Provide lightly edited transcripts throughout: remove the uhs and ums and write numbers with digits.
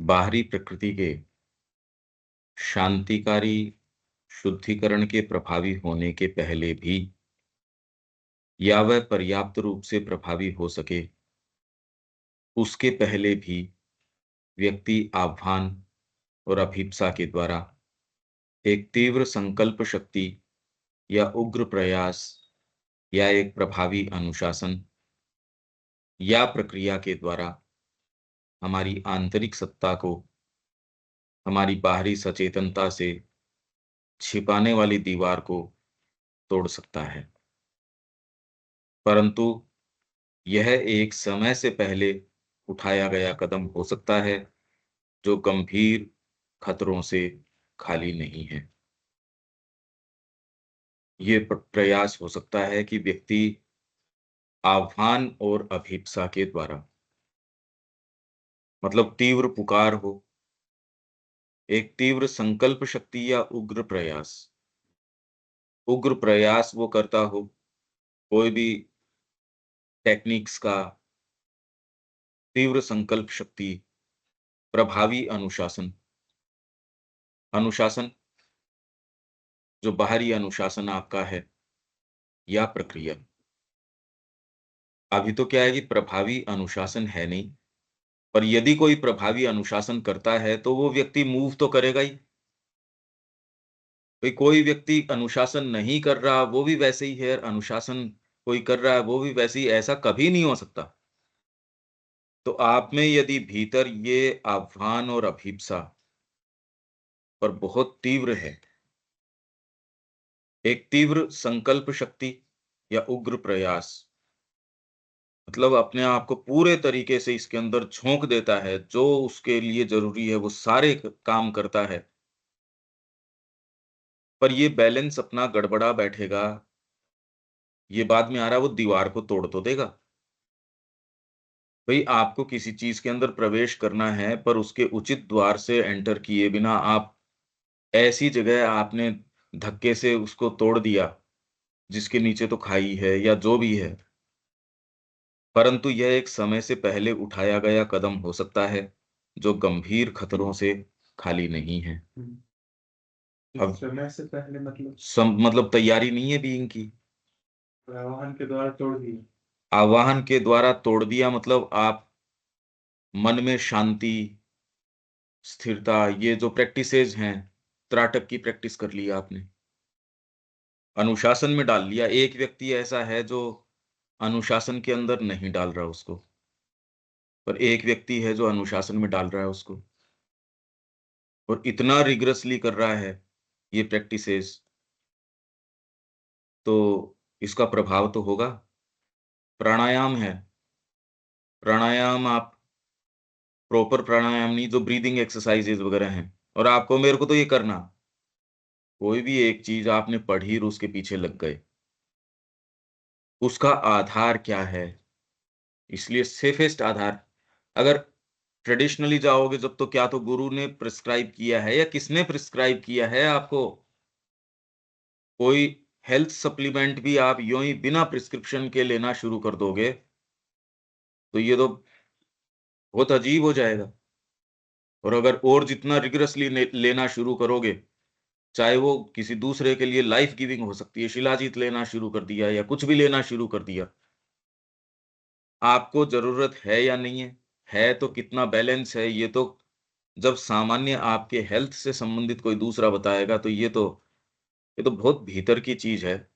बाहरी प्रकृति के शांतिकारी शुद्धिकरण के प्रभावी होने के पहले भी या वह पर्याप्त रूप से प्रभावी हो सके, उसके पहले भी व्यक्ति आह्वान और अभिप्सा के द्वारा एक तीव्र संकल्प शक्ति या उग्र प्रयास या एक प्रभावी अनुशासन या प्रक्रिया के द्वारा हमारी आंतरिक सत्ता को हमारी बाहरी सचेतनता से छिपाने वाली दीवार को तोड़ सकता है। परंतु यह एक समय से पहले उठाया गया कदम हो सकता है जो गंभीर खतरों से खाली नहीं है। ये प्रयास हो सकता है कि व्यक्ति आह्वान और अभिप्सा के द्वारा, मतलब तीव्र पुकार हो, एक तीव्र संकल्प शक्ति या उग्र प्रयास। उग्र प्रयास वो करता हो, कोई भी टेक्निक्स का, तीव्र संकल्प शक्ति, प्रभावी अनुशासन। अनुशासन जो बाहरी अनुशासन आपका है या प्रक्रिया। अभी तो क्या है कि प्रभावी अनुशासन है नहीं, पर यदि कोई प्रभावी अनुशासन करता है तो वो व्यक्ति मूव तो करेगा ही। भाई कोई व्यक्ति अनुशासन नहीं कर रहा वो भी वैसे ही है, अनुशासन कोई कर रहा है वो भी वैसे ही, ऐसा कभी नहीं हो सकता। तो आप में यदि भीतर ये आह्वान और अभिप्सा पर बहुत तीव्र है, एक तीव्र संकल्प शक्ति या उग्र प्रयास, मतलब अपने आप को पूरे तरीके से इसके अंदर झोंक देता है, जो उसके लिए ज़रूरी है वो सारे काम करता है। पर ये बैलेंस अपना गड़बड़ा बैठेगा, ये बाद में आ रहा है वो दीवार को तोड़ तो देगा। भई आपको किसी चीज़ के अंदर प्रवेश करना है पर उसके उचित द्वार से एंटर किए बिना आप ऐसी जगह आपने धक्के से उसको तोड़ दिया, जिसके नीचे तो खाई है या जो भी है। परंतु यह एक समय से पहले उठाया गया कदम हो सकता है, जो गंभीर खतरों से खाली नहीं है। अब समय से पहले मतलब मतलब तैयारी नहीं है बीइंग की। आह्वान के द्वारा तोड़ दिए। आवाहन के द्वारा तोड़ दिया मतलब आप मन में शांति, स्थिरता, ये जो प्रैक्टिसेज़ हैं, त्राटक की प्रैक्टिस कर ली आपने, अनुशासन में डाल लिया। एक व्यक्ति ऐसा है जो अनुशासन के अंदर नहीं डाल रहा उसको, पर एक व्यक्ति है जो अनुशासन में डाल रहा है उसको और इतना रिगरसली कर रहा है ये प्रैक्टिसेज़, तो इसका प्रभाव तो होगा। प्राणायाम है, प्राणायाम आप प्रॉपर प्राणायाम नहीं, जो ब्रीथिंग एक्सरसाइज़ेज़ वगैरह हैं और आपको मेरे को तो ये करना, कोई भी एक चीज़ आपने पढ़ी और उसके पीछे लग गए। उसका आधार क्या है? इसलिए सेफेस्ट आधार, अगर ट्रेडिशनली जाओगे जब, तो क्या तो गुरु ने प्रिस्क्राइब किया है या किसने प्रिस्क्राइब किया है आपको? कोई हेल्थ सप्लीमेंट भी आप यूँ ही बिना प्रिस्क्रिप्शन के लेना शुरू कर दोगे, तो ये तो बहुत अजीब हो जाएगा। और अगर और जितना रिगरसली लेना शुरू करोगे, चाहे वो किसी दूसरे के लिए लाइफ गिविंग हो सकती है, शिलाजीत लेना शुरू कर दिया या कुछ भी लेना शुरू कर दिया, आपको ज़रूरत है या नहीं है? है तो कितना बैलेंस है, ये तो जब सामान्य आपके हेल्थ से संबंधित कोई दूसरा बताएगा, तो ये तो बहुत भीतर की चीज़ है।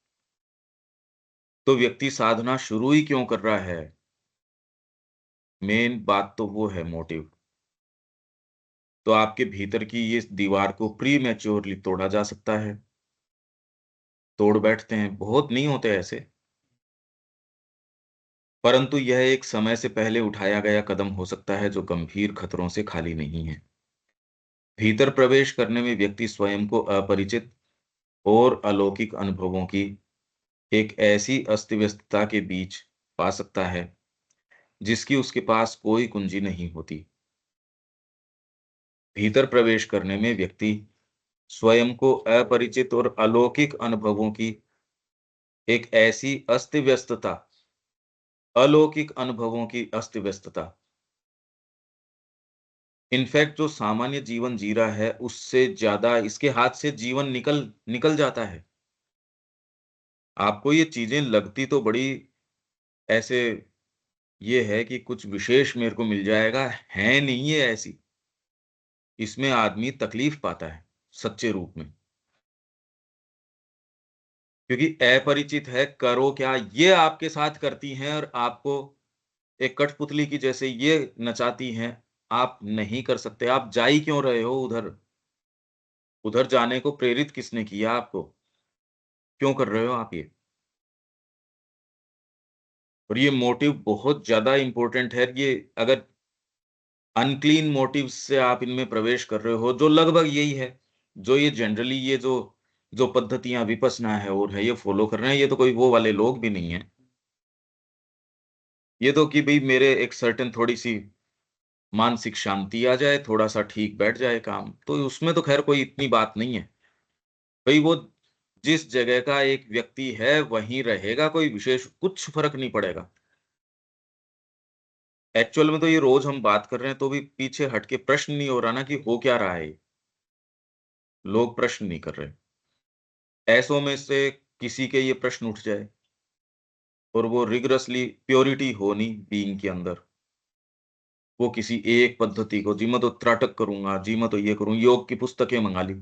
तो व्यक्ति साधना शुरू ही क्यों कर रहा है? मेन बात तो वो है मोटिव। तो आपके भीतर की ये दीवार को प्रीमैच्योरली तोड़ा जा सकता है। तोड़ बैठते हैं, बहुत नहीं होते ऐसे, परंतु यह एक समय से पहले उठाया गया कदम हो सकता है जो गंभीर खतरों से खाली नहीं है। भीतर प्रवेश करने में व्यक्ति स्वयं को अपरिचित और अलौकिक अनुभवों की एक ऐसी अस्त-व्यस्तता के बीच पा सकता है, जिसकी उसके पास कोई कुंजी नहीं होती। भीतर प्रवेश करने में व्यक्ति स्वयं को अपरिचित और अलौकिक अनुभवों की एक ऐसी अस्त-व्यस्तता, अलौकिक अनुभवों की अस्त-व्यस्तता इनफैक्ट जो सामान्य जीवन जी रहा है, उससे ज़्यादा इसके हाथ से जीवन निकल निकल जाता है। आपको ये चीज़ें लगती तो बड़ी ऐसे ये है कि कुछ विशेष मेरे को मिल जाएगा, है नहीं ये ऐसी। इसमें आदमी तकलीफ़ पाता है, सच्चे रूप में। क्योंकि अपरिचित है, करो क्या, ये आपके साथ करती हैं और आपको एक कठपुतली की जैसे ये नचाती हैं, आप नहीं कर सकते। आप जा ही क्यों रहे हो उधर? उधर जाने को प्रेरित किसने किया आपको? क्यों कर रहे हो आप ये? और ये मोटिव बहुत ज़्यादा इम्पोर्टेंट है। ये अगर अनक्लीन मोटिव्स से आप इनमें प्रवेश कर रहे हो, जो लगभग यही है, जो ये जनरली ये जो जो पद्धतियाँ विपश्यना है और है, ये फ़ॉलो कर रहे हैं, ये तो कोई वो वाले लोग भी नहीं हैं। ये तो कि भई मेरे एक सर्टेन थोड़ी-सी मानसिक शांति आ जाए, थोड़ा-सा ठीक बैठ जाए काम, तो उसमें तो ख़ैर कोई इतनी बात नहीं है। भई वो जिस जगह का एक व्यक्ति है, वहीं रहेगा, कोई विशेष कुछ फ़र्क नहीं पड़ेगा। एक्चुअल में तो ये रोज़ हम बात कर रहे हैं, तो भी पीछे हट के प्रश्न नहीं हो रहा ना कि हो क्या रहा है ये? लोग प्रश्न नहीं कर रहे। ऐसों में से किसी के ये प्रश्न उठ जाए और वो रिगरसली प्योरिटी हो नहीं बीइंग के अंदर। वो किसी एक पद्धति को जी मैं तो त्राटक करूँगा, जी मैं तो ये करूँ, योग की पुस्तकें मँगा ली।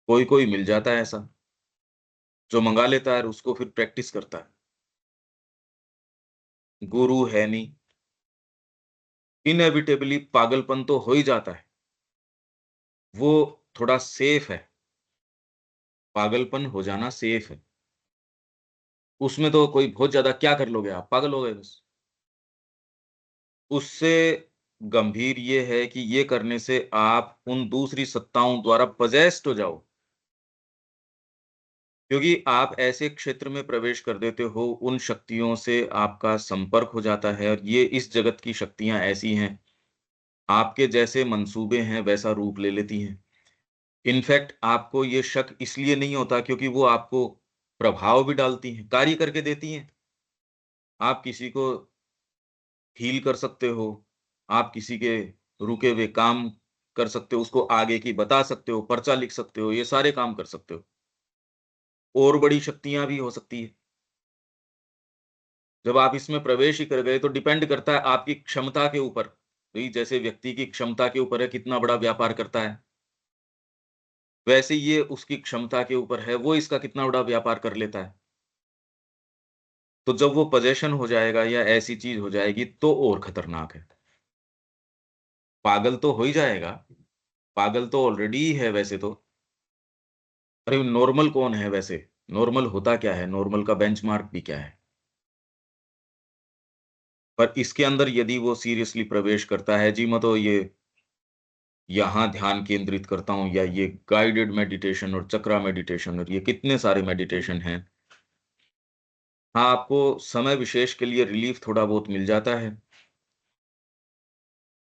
कोई-कोई मिल जाता है ऐसा, जो मँगा लेता है और उसको फिर प्रैक्टिस करता है। गुरु है नहीं, इनेविटेबली पागलपन तो हो ही जाता है। वो थोड़ा सेफ है, पागलपन हो जाना सेफ है। उसमें तो कोई बहुत ज़्यादा क्या कर लोगे आप? पागल हो गए बस। उससे गंभीर ये है कि ये करने से आप उन दूसरी सत्ताओं द्वारा पजेस्ड हो जाओ। क्योंकि आप ऐसे क्षेत्र में प्रवेश कर देते हो, उन शक्तियों से आपका संपर्क हो जाता है और ये इस जगत की शक्तियाँ ऐसी हैं, आपके जैसे मंसूबे हैं, वैसा रूप ले लेती हैं। इनफैक्ट आपको ये शक इसलिए नहीं होता क्योंकि वो आपको प्रभाव भी डालती हैं, कार्य करके देती हैं। आप किसी को हील कर सकते हो, आप किसी के रुके हुए काम कर सकते हो, उसको आगे की बता सकते हो, पर्चा लिख सकते हो, ये सारे काम कर सकते हो। और बड़ी शक्तियाँ भी हो सकती है। जब आप इसमें प्रवेश ही कर गए तो डिपेंड करता है आपकी क्षमता के ऊपर। भई जैसे व्यक्ति की क्षमता के ऊपर है कितना बड़ा व्यापार करता है, वैसे ही ये उसकी क्षमता के ऊपर है, वो इसका कितना बड़ा व्यापार कर लेता है। तो जब वो पजेशन हो जाएगा या ऐसी चीज़ हो जाएगी तो और खतरनाक है। पागल तो हो ही जाएगा, पागल तो ऑलरेडी ही है वैसे तो। अरे नॉर्मल कौन है वैसे? नॉर्मल होता क्या है? नॉर्मल का बेंचमार्क भी क्या है? पर इसके अंदर यदि वो सीरियसली प्रवेश करता है, जी मैं तो ये यहाँ ध्यान केंद्रित करता हूँ या ये गाइडेड मेडिटेशन और चक्रा मेडिटेशन और ये कितने सारे मेडिटेशन हैं। हाँ, आपको समय विशेष के लिए रिलीफ थोड़ा बहुत मिल जाता है।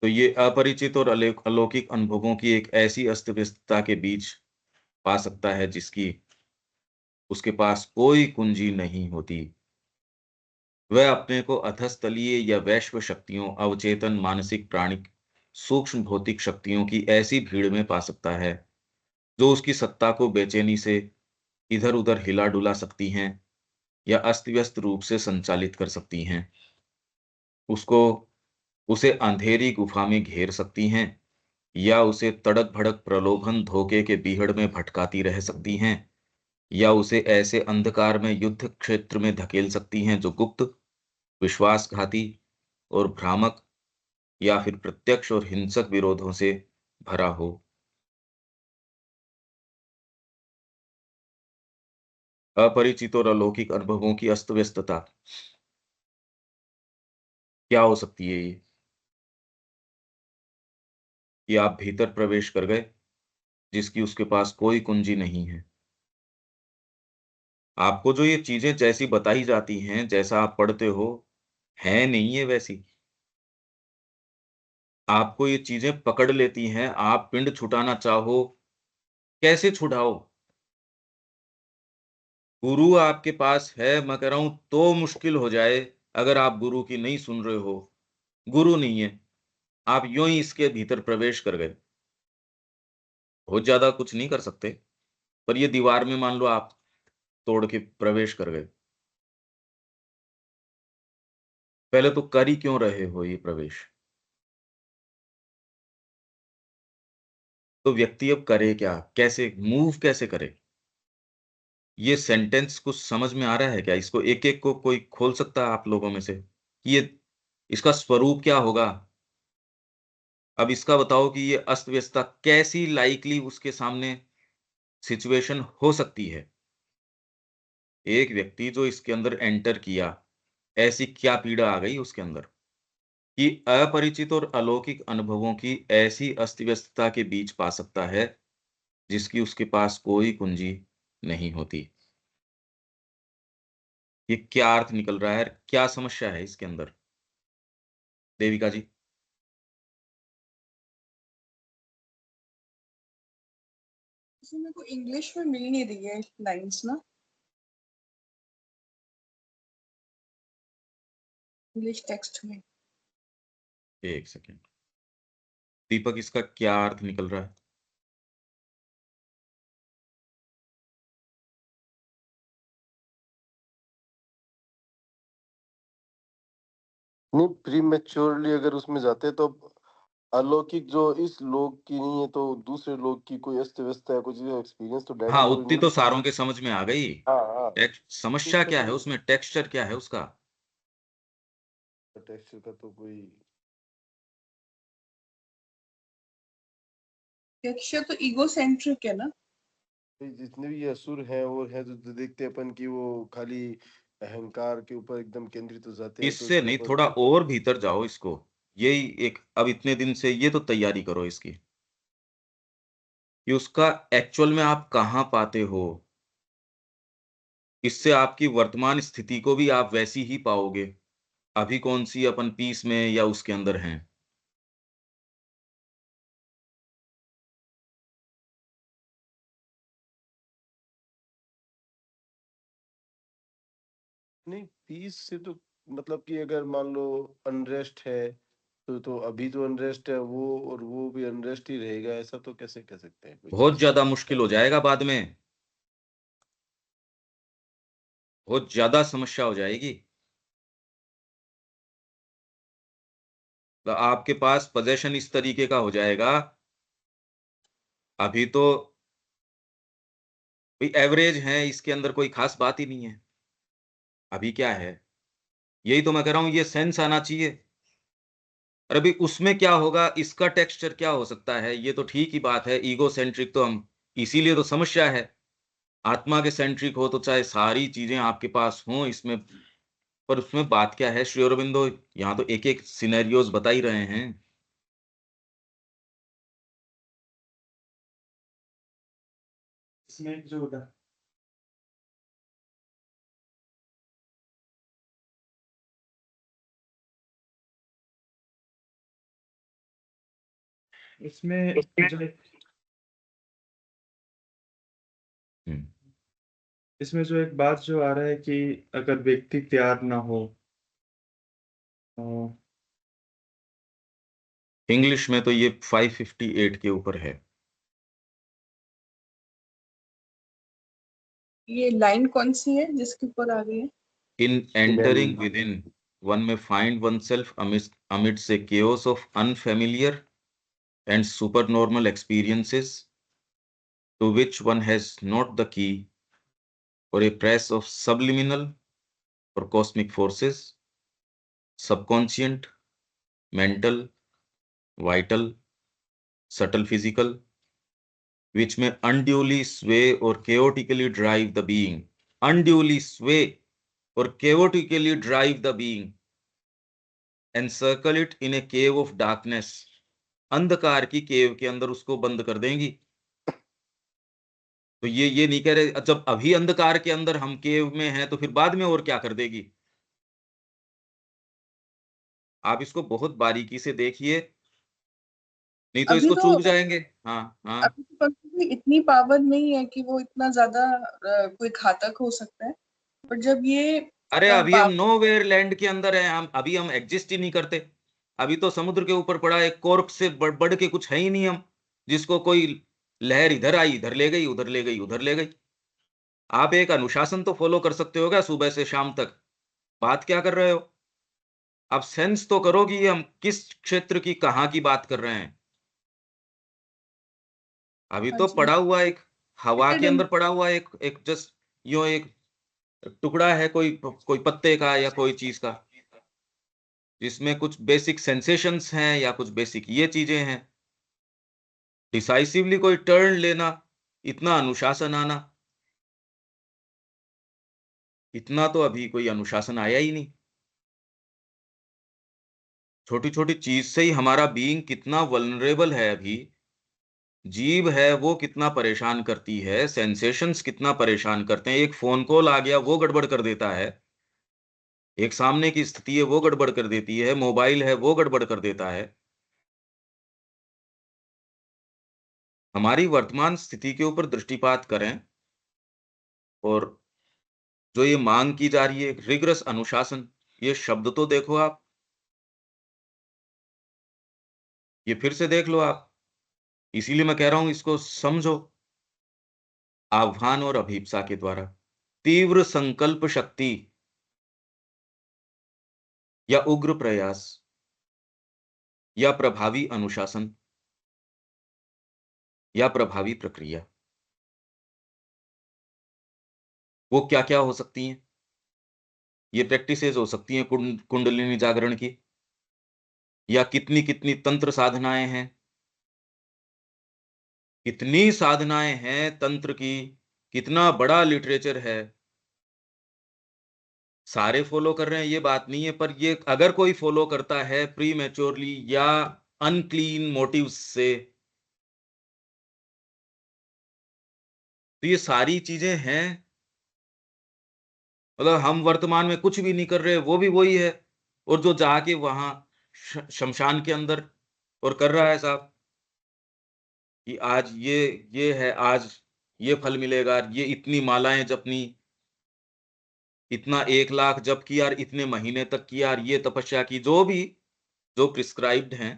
तो ये अपरिचित और अलौकिक अनुभवों की एक ऐसी अस्त-व्यस्तता के बीच पा सकता है जिसकी उसके पास कोई कुंजी नहीं होती। वह अपने को अधःस्थलीय या वैश्व शक्तियों, अवचेतन, मानसिक, प्राणिक, सूक्ष्म भौतिक शक्तियों की ऐसी भीड़ में पा सकता है, जो उसकी सत्ता को बेचैनी से इधर-उधर हिला-डुला सकती हैं या अस्त-व्यस्त रूप से संचालित कर सकती हैं। उसको उसे अंधेरी गुफा में घेर सकती हैं या उसे तड़क-भड़क प्रलोभन धोखे के बीहड़ में भटकाती रह सकती हैं या उसे ऐसे अंधकार में युद्ध क्षेत्र में धकेल सकती हैं जो गुप्त, विश्वासघाती और भ्रामक या फिर प्रत्यक्ष और हिंसक विरोधों से भरा हो। अपरिचित और अलौकिक अनुभवों की अस्त-व्यस्तता क्या हो सकती है ये? कि आप भीतर प्रवेश कर गए, जिसकी उसके पास कोई कुंजी नहीं है। आपको जो ये चीज़ें जैसी बताई जाती हैं, जैसा आप पढ़ते हो, हैं नहीं ये वैसी। आपको ये चीज़ें पकड़ लेती हैं, आप पिंड छुटाना चाहो, कैसे छुड़ाओ? गुरु आपके पास है, मैं कह रहा हूँ, तो मुश्किल हो जाए, अगर आप गुरु की नहीं सुन रहे हो। गुरु नहीं है, आप यूं ही इसके भीतर प्रवेश कर गए, बहुत ज्यादा कुछ नहीं कर सकते, पर ये दीवार में मान लो आप तोड़ के प्रवेश कर गए, पहले तो कर ही क्यों रहे हो ये प्रवेश? तो व्यक्ति अब करे क्या, कैसे मूव कैसे करे? ये सेंटेंस कुछ समझ में आ रहा है क्या? इसको एक एक को कोई खोल सकता है आप लोगों में से कि ये इसका स्वरूप क्या होगा? अब इसका बताओ कि ये अस्त व्यस्तता कैसी लाइकली उसके सामने सिचुएशन हो सकती है? एक व्यक्ति जो इसके अंदर एंटर किया, ऐसी क्या पीड़ा आ गई उसके अंदर कि अपरिचित और अलौकिक अनुभवों की ऐसी अस्त व्यस्तता के बीच पा सकता है जिसकी उसके पास कोई कुंजी नहीं होती। ये क्या अर्थ निकल रहा है? क्या समस्या है इसके अंदर? देविका जी। इसमें मेरे को इंग्लिश में मिल नहीं रही है लाइंस ना, इंग्लिश टेक्स्ट में। एक सेकेंड दीपक, इसका क्या अर्थ निकल रहा है? नहीं, प्री मैच्योरली अगर उसमें जाते हैं तो अलौकिक जो इस लोक की नहीं है तो दूसरे लोक की कोई अस्त व्यस्त है, कुछ एक्सपीरियंस तो डैड हाँ, को उतनी नहीं। तो सारों के समझ में आ गई। हाँ हाँ, समस्या क्या है उसमें? टेक्सचर क्या है उसका? टेक्सचर का तो कोई टेक्सचर तो ईगोसेंट्रिक है ना। जितने भी असुर हैं वो हैं तो देखते हैं अपन की वो खाली अहंकार के ऊपर एकदम केंद्रित हो जाते हैं, तो इससे इसके नहीं, ऊपर थोड़ा और भीतर जाओ इसको। यही एक अब इतने दिन से ये तो तैयारी करो इसकी कि उसका एक्चुअल में आप कहाँ पाते हो। इससे आपकी वर्तमान स्थिति को भी आप वैसी ही पाओगे। अभी कौन सी अपन पीस में या उसके अंदर हैं? नहीं, पीस से तो मतलब कि अगर मान लो अनरेस्ट है तो अभी जो अनरेस्ट है वो और वो भी अनरेस्ट ही रहेगा, ऐसा तो कैसे कह सकते हैं? कोई बहुत चीज ज्यादा मुश्किल हो जाएगा बाद में, बहुत ज्यादा समस्या हो जाएगी। तो आपके पास पोजेशन इस तरीके का हो जाएगा, अभी तो भाई एवरेज है, इसके अंदर कोई खास बात ही नहीं है। अभी क्या है, यही तो मैं कह रहा हूं, ये सेंस आना चाहिए। और अभी उसमें क्या होगा, इसका टेक्सचर क्या हो सकता है? ये तो ठीक ही बात है, ईगो सेंट्रिक तो हम इसीलिए तो समस्या है। आत्मा के सेंट्रिक हो तो चाहे सारी चीजें आपके पास हों इसमें, पर उसमें बात क्या है श्री अरविंदो, यहाँ तो एक एक सिनेरियोज बता ही रहे हैं। इसमें जो इसमें जो हम्म। इसमें जो एक बात जो आ रहा है कि अगर व्यक्ति तैयार ना हो तो इंग्लिश में तो ये 558 के ऊपर है। ये लाइन कौन सी है जिसके ऊपर आ गई है? In entering within, one may find oneself amidst a chaos of unfamiliar and supernormal experiences to which one has not the key, or a press of subliminal or cosmic forces, subconscient, mental, vital, subtle physical, which may unduly sway or chaotically drive the being. Unduly sway or chaotically drive the being, encircle it in a cave of darkness. अंधकार की केव के अंदर उसको बंद कर देंगी। तो ये नहीं कह रहे जब अभी अंधकार के अंदर हम केव में हैं तो फिर बाद में और क्या कर देगी। आप इसको बहुत बारीकी से देखिए, नहीं तो अभी इसको तो चूक जाएंगे। हाँ हाँ। अभी तो पक्षी की इतनी पावर नहीं है कि वो इतना ज्यादा कोई घातक हो सकता है, पर जब ये अरे अभी हम पावर। नोवेयर लैंड के अंदर हैं, हम अभी हम एग्जिस्ट ही नहीं करते। अभी तो समुद्र के ऊपर पड़ा एक कॉर्क से बढ़ के कुछ है ही नहीं हम, जिसको कोई लहर इधर आई, इधर ले गई, उधर ले गई, उधर ले गई। आप एक अनुशासन तो फ़ॉलो कर सकते हो क्या सुबह से शाम तक? बात क्या कर रहे हो? आप सेंस तो करो कि हम किस क्षेत्र की, कहाँ की बात कर रहे हैं। अभी हाँ तो जी। पड़ा हुआ एक हवा के Limited अंदर पड़ा हुआ एक एक जस्ट यूँ एक टुकड़ा है कोई पत्ते का या कोई चीज़ का, जिसमें कुछ बेसिक सेंसेशंस हैं या कुछ बेसिक ये चीज़ें हैं। डिसाइसिवली कोई टर्न लेना, इतना अनुशासन आना, इतना तो अभी कोई अनुशासन आया ही नहीं। छोटी-छोटी चीज़ से ही हमारा बीइंग कितना वल्नरेबल है अभी। जीभ है वो कितना परेशान करती है, सेंसेशंस कितना परेशान करते हैं। एक फ़ोन कॉल आ गया वो गड़बड़ कर देता है। एक सामने की स्थिति है वो गड़बड़ कर देती है, मोबाइल है वो गड़बड़ कर देता है। हमारी वर्तमान स्थिति के ऊपर दृष्टिपात करें और जो ये माँग की जा रही है रिगरस अनुशासन, ये शब्द तो देखो आप, ये फिर से देख लो आप। इसीलिए मैं कह रहा हूँ इसको समझो, आह्वान और अभिप्सा के द्वारा। तीव्र संकल्प शक्ति या उग्र प्रयास या प्रभावी अनुशासन या प्रभावी प्रक्रिया, वो क्या-क्या हो सकती हैं? ये प्रैक्टिसेज़ हो सकती हैं कुंडलिनी जागरण की, या कितनी-कितनी तंत्र साधनाएँ हैं, कितनी साधनाएँ हैं तंत्र की, कितना बड़ा लिटरेचर है। सारे फ़ॉलो कर रहे हैं ये बात नहीं है, पर ये अगर कोई फ़ॉलो करता है प्रीमैच्योरली या अनक्लीन मोटिव्स से, तो ये सारी चीज़ें हैं। मतलब हम वर्तमान में कुछ भी नहीं कर रहे, वो भी वही है, और जो जाके वहाँ शमशान के अंदर और कर रहा है साहब कि आज ये है, आज ये फल मिलेगा, ये इतनी मालाएँ जपनी, इतना 1 लाख जप किया और इतने महीने तक किया और ये तपस्या की, जो भी जो प्रिस्क्राइब्ड हैं,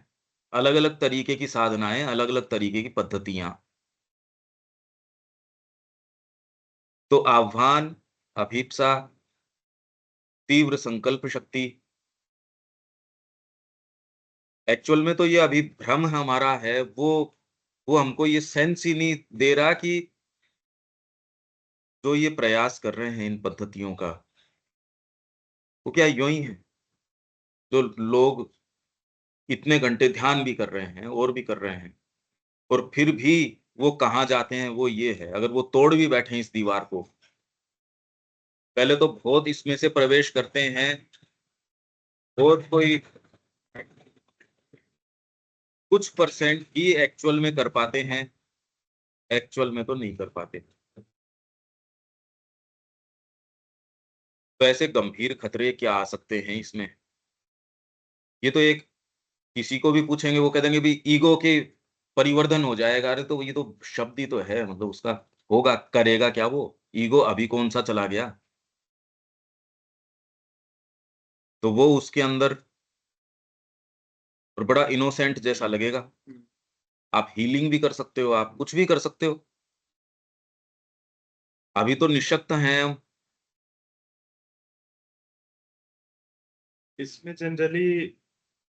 अलग-अलग तरीके की साधनाएँ, अलग-अलग तरीके की पद्धतियाँ। तो आह्वान, अभीप्सा, तीव्र संकल्प शक्ति, एक्चुअल में तो ये अभी भ्रम हमारा है, वो हमको ये सेंस ही नहीं दे रहा कि जो ये प्रयास कर रहे हैं इन पद्धतियों का, वो क्या यूँ ही है? जो लोग इतने घंटे ध्यान भी कर रहे हैं और भी कर रहे हैं, और फिर भी वो कहाँ जाते हैं, वो ये है। अगर वो तोड़ भी बैठे इस दीवार को, पहले तो बहुत इसमें से प्रवेश करते हैं, और कोई कुछ परसेंट ही एक्चुअल में कर पाते हैं, एक्चुअल में तो नहीं कर पाते। तो ऐसे गंभीर खतरे क्या आ सकते हैं इसमें? ये तो एक किसी को भी पूछेंगे वो कह देंगे भी ईगो के परिवर्धन हो जाएगा। अरे तो ये तो शब्द ही तो है, मतलब उसका होगा, करेगा क्या वो? ईगो अभी कौन-सा चला गया? तो वो उसके अंदर और बड़ा इनोसेंट जैसा लगेगा। आप हीलिंग भी कर सकते हो, आप कुछ भी कर सकते हो। अभी तो निःशक्त हैं हम। इसमें जनरली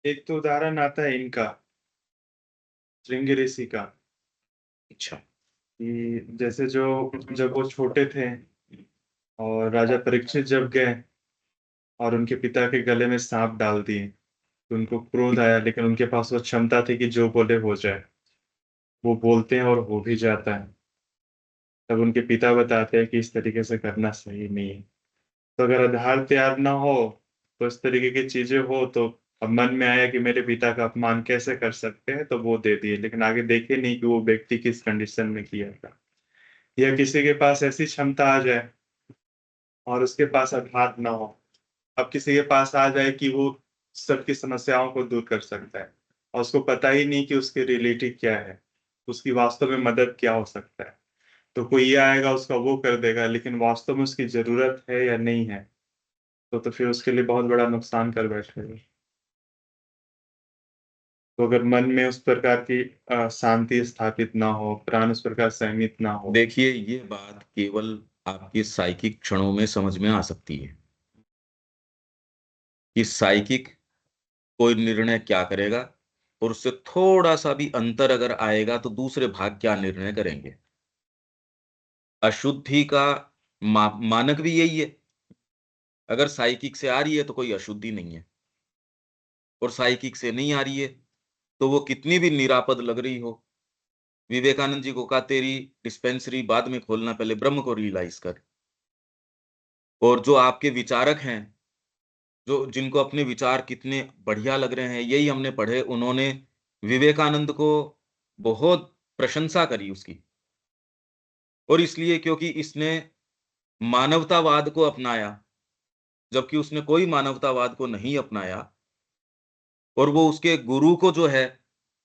एक तो उदाहरण आता है इनका, श्रृंगी ऋषि का, अच्छा। कि जैसे जो जब वो छोटे थे और राजा परीक्षित जब गए और उनके पिता के गले में साँप डाल दिए, तो उनको क्रोध आया, लेकिन उनके पास वो क्षमता थी कि जो बोले हो जाए। वो बोलते हैं और हो भी जाता है। तब उनके पिता बताते हैं कि इस तरीके से करना सही नहीं है। तो अगर आधार तैयार ना हो, तो इस तरीके की चीज़ें हो, तो अब मन में आया कि मेरे पिता का अपमान कैसे कर सकते हैं, तो वो दे दिए, लेकिन आगे देखे नहीं कि वो व्यक्ति किस कंडीशन में किया था। या किसी के पास ऐसी क्षमता आ जाए और उसके पास आधार ना हो। अब किसी के पास आ जाए कि वो सबकी समस्याओं को दूर कर सकता है और उसको पता ही नहीं कि उसकी रियलिटी क्या है, उसकी वास्तव में मदद क्या हो सकता है। तो कोई ये आएगा उसका वो कर देगा, लेकिन वास्तव में उसकी ज़रूरत है या नहीं है, तो फिर उसके लिए बहुत बड़ा नुकसान कर बैठेगा। तो अगर मन में उस प्रकार की शांति स्थापित ना हो, प्राण उस प्रकार संयमित ना हो। देखिए, ये बात केवल आपके साइकिक क्षणों में समझ में आ सकती है कि साइकिक कोई निर्णय क्या करेगा और उससे थोड़ा-सा भी अंतर अगर आएगा तो दूसरे भाग क्या निर्णय करेंगे। अशुद्धि का मानक भी यही है। अगर साइकिक से आ रही है तो कोई अशुद्धि नहीं है और साइकिक से नहीं आ रही है तो वो कितनी भी निरापद लग रही हो। विवेकानंद जी को कहा, तेरी डिस्पेंसरी बाद में खोलना, पहले ब्रह्म को रियलाइज कर। और जो आपके विचारक हैं, जो जिनको अपने विचार कितने बढ़िया लग रहे हैं, यही हमने पढ़े, उन्होंने विवेकानंद को बहुत प्रशंसा करी उसकी। और इसलिए क्योंकि इसने मानवतावाद को अपनाया, जबकि उसने कोई मानवतावाद को नहीं अपनाया और वो उसके गुरु को जो है,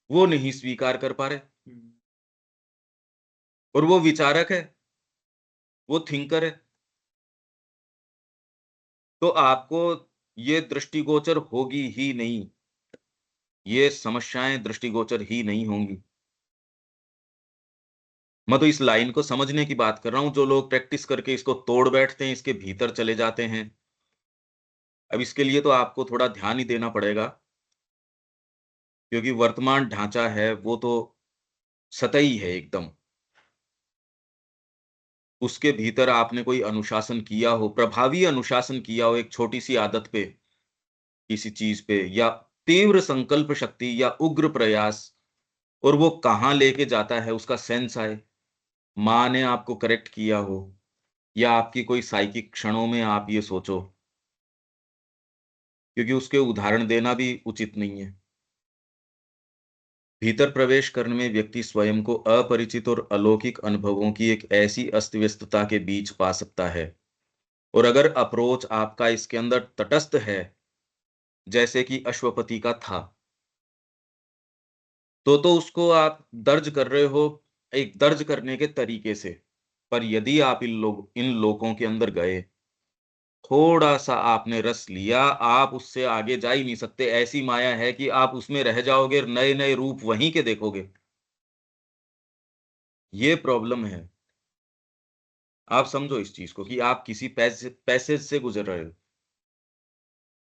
वो नहीं स्वीकार कर पा रहे। हुँ। और वो विचारक है, वो थिंकर है। तो आपको ये दृष्टिगोचर होगी ही नहीं। ये समस्याएँ दृष्टिगोचर ही नहीं होंगी। मैं तो इस लाइन को समझने की बात कर रहा हूँ, जो लोग प्रैक्टिस करके इसको तोड़ बैठते हैं, इसके भीतर चले जाते हैं। अब इसके लिए तो आपको थोड़ा ध्यान ही देना पड़ेगा, क्योंकि वर्तमान ढाँचा है, वो तो सतही है एकदम। उसके भीतर आपने कोई अनुशासन किया हो, प्रभावी अनुशासन किया हो एक छोटी-सी आदत पे, किसी चीज़ पे, या तीव्र संकल्प शक्ति या उग्र प्रयास, और वो कहाँ लेके जाता है उसका सेंस आए। माँ ने आपको करेक्ट किया हो या आपकी कोई साइकिक क्षणों में आप ये सोचो, क्योंकि उसके उदाहरण देना भी उचित नहीं है। भीतर प्रवेश करने में व्यक्ति स्वयं को अपरिचित और अलौकिक अनुभवों की एक ऐसी अस्त-व्यस्तता के बीच पा सकता है। और अगर अप्रोच आपका इसके अंदर तटस्थ है, जैसे कि अश्वपति का था, तो उसको आप दर्ज कर रहे हो एक दर्ज करने के तरीके से। पर यदि आप इन लोकों के अंदर गए, थोड़ा-सा आपने रस लिया, आप उससे आगे जा ही नहीं सकते। ऐसी माया है कि आप उसमें रह जाओगे, नए-नए रूप वहीं के देखोगे। ये प्रॉब्लम है। आप समझो इस चीज़ को कि आप किसी पैसेज से गुज़र रहे हो।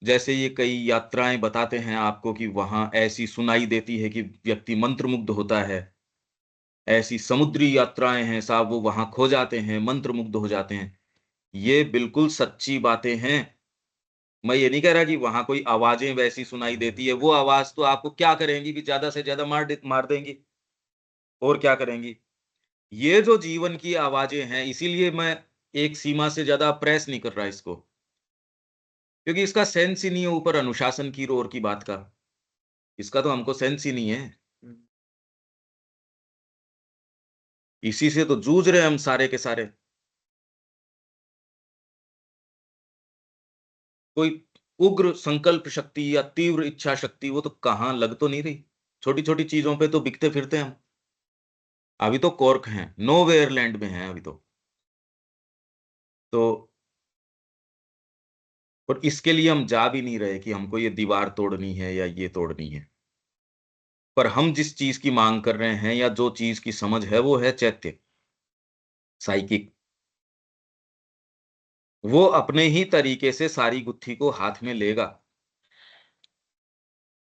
जैसे ये कई यात्राएँ बताते हैं आपको कि वहाँ ऐसी सुनाई देती है कि व्यक्ति मंत्रमुग्ध होता है। ऐसी समुद्री यात्राएँ हैं साहब, वो वहाँ खो जाते हैं, मंत्रमुग्ध हो जाते हैं। ये बिल्कुल सच्ची बातें हैं। मैं ये नहीं कह रहा कि वहाँ कोई आवाज़ें वैसी सुनाई देती है, वो आवाज़ तो आपको क्या करेंगी कि ज़्यादा से ज़्यादा मार देंगी, और क्या करेंगी। ये जो जीवन की आवाज़ें हैं, इसीलिए मैं एक सीमा से ज़्यादा प्रेस नहीं कर रहा इसको, क्योंकि इसका सेंस ही नहीं है ऊपर अनुशासन की और की बात का। इसका तो हमको सेंस ही नहीं है। हुँ। इसी से तो जूझ रहे हैं हम सारे के सारे। कोई उग्र संकल्प शक्ति या तीव्र इच्छा शक्ति, वो तो कहाँ लग तो नहीं रही। छोटी-छोटी चीज़ों पे तो बिकते फिरते हैं हम। अभी तो कॉर्क हैं, नोवेयर लैंड में हैं अभी तो। तो और इसके लिए हम जा भी नहीं रहे कि हमको ये दीवार तोड़नी है या ये तोड़नी है। पर हम जिस चीज़ की माँग कर रहे हैं या जो चीज़ की समझ है, वो है चैत्य, साइकिक। वो अपने ही तरीके से सारी गुत्थी को हाथ में लेगा।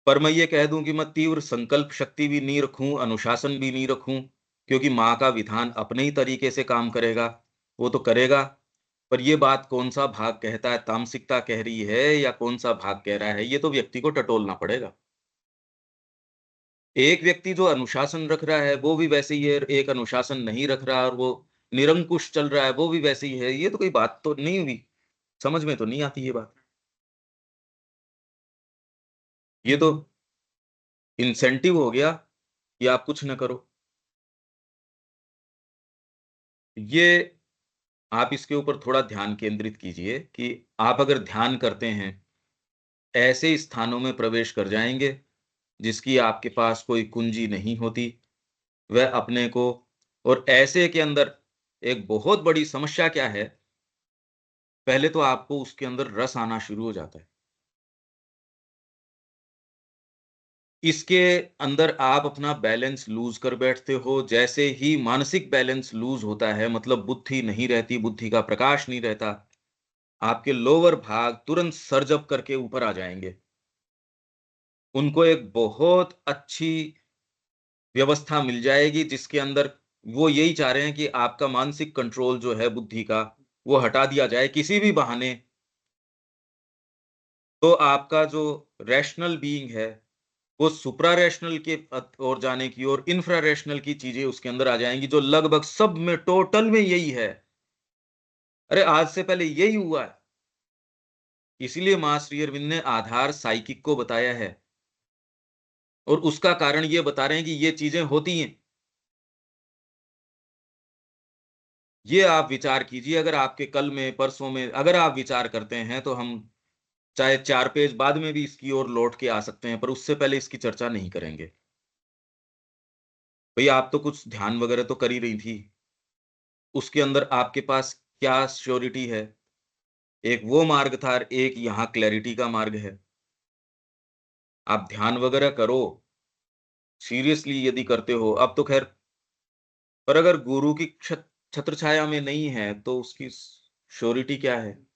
पर मैं ये कह दूँ कि मैं तीव्र संकल्प शक्ति भी नहीं रखूँ, अनुशासन भी नहीं रखूँ, क्योंकि माँ का विधान अपने ही तरीके से काम करेगा, वो तो करेगा। पर ये बात कौन-सा भाग कहता है, तामसिकता कह रही है या कौन-सा भाग कह रहा है, ये तो व्यक्ति को टटोलना पड़ेगा। एक व्यक्ति जो अनुशासन रख रहा है, वो भी वैसे ही है, एक अनुशासन नहीं रख रहा और वो निरंकुश चल रहा है, वो भी वैसे ही है। ये तो कोई बात तो नहीं हुई, समझ में तो नहीं आती ये बात। ये तो इंसेंटिव हो गया कि आप कुछ न करो। ये आप इसके ऊपर थोड़ा ध्यान केंद्रित कीजिए कि आप अगर ध्यान करते हैं, ऐसे स्थानों में प्रवेश कर जाएँगे, जिसकी आपके पास कोई कुंजी नहीं होती, वह अपने को, और ऐसे के अंदर एक बहुत बड़ी समस्या क्या है, पहले तो आपको उसके अंदर रस आना शुरू हो जाता है। इसके अंदर आप अपना बैलेंस लूज कर बैठते हो। जैसे ही मानसिक बैलेंस लूज होता है, मतलब बुद्धि नहीं रहती, बुद्धि का प्रकाश नहीं रहता, आपके लोअर भाग तुरंत सर्जप करके ऊपर आ जाएंगे। उनको एक बहुत अच्छी व्यवस्था मिल जाएगी जिसके अंदर वो यही चाह रहे हैं कि आपका मानसिक कंट्रोल जो है बुद्धि का, वो हटा दिया जाए किसी भी बहाने। तो आपका जो रैशनल बीइंग है, वो सुप्रा रैशनल के ओर जाने की और इंफ्रा रैशनल की चीजें उसके अंदर आ जाएंगी, जो लगभग सब में टोटल में यही है। अरे आज से पहले यही हुआ है। इसलिए मां श्री अरविंद ने आधार साइकिक को बताया है, और उसका कारण ये बता रहे हैं कि ये चीजें होती हैं। ये आप विचार कीजिए, अगर आपके कल में परसों में अगर आप विचार करते हैं तो हम चाहे 4 पेज बाद में भी इसकी ओर लौट के आ सकते हैं, पर उससे पहले इसकी चर्चा नहीं करेंगे। भई आप तो कुछ ध्यान वगैरह तो कर ही रही थी। उसके अंदर आपके पास क्या श्योरिटी है? एक वो मार्ग था, एक यहाँ क्लैरिटी का मार्ग है। आप ध्यान वगैरह करो, सीरियसली यदि करते हो, अब तो खैर, पर अगर गुरु की छत्र छाया में नहीं है, तो उसकी श्योरिटी क्या है?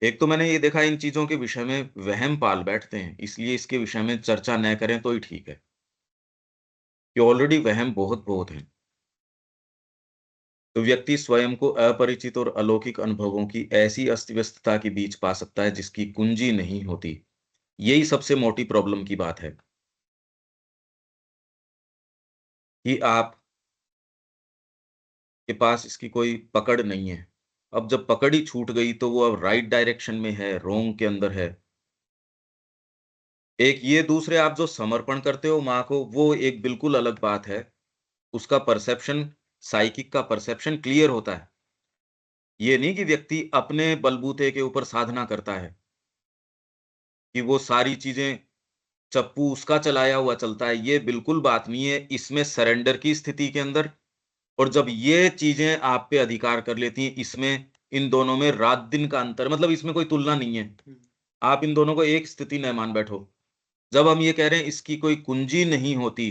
एक तो मैंने ये देखा, इन चीज़ों के विषय में वहम पाल बैठते हैं, इसलिए इसके विषय में चर्चा न करें तो ही ठीक है, कि ऑलरेडी वहम बहुत-बहुत हैं। तो व्यक्ति स्वयं को अपरिचित और अलौकिक अनुभवों की ऐसी अस्त-व्यस्तता के बीच पा सकता है जिसकी कुंजी नहीं होती। यही सबसे मोटी प्रॉब्लम की बात है, कि आपके पास इसकी कोई पकड़ नहीं है। अब जब पकड़ ही छूट गई तो वो अब राइट डायरेक्शन में है, रॉन्ग के अंदर है। एक ये, दूसरे आप जो समर्पण करते हो माँ को, वो एक बिल्कुल अलग बात है। उसका परसेप्शन, साइकिक का परसेप्शन क्लियर होता है। ये नहीं कि व्यक्ति अपने बलबूते के ऊपर साधना करता है, कि वो सारी चीज़ें चप्पू उसका चलाया हुआ चलता है, ये बिल्कुल बात नहीं है। इसमें सरेंडर की स्थिति के अंदर, और जब ये चीज़ें आप पे अधिकार कर लेती हैं, इसमें इन दोनों में रात-दिन का अंतर, मतलब इसमें कोई तुलना नहीं है। आप इन दोनों को एक स्थिति न मान बैठो। जब हम ये कह रहे हैं इसकी कोई कुंजी नहीं होती,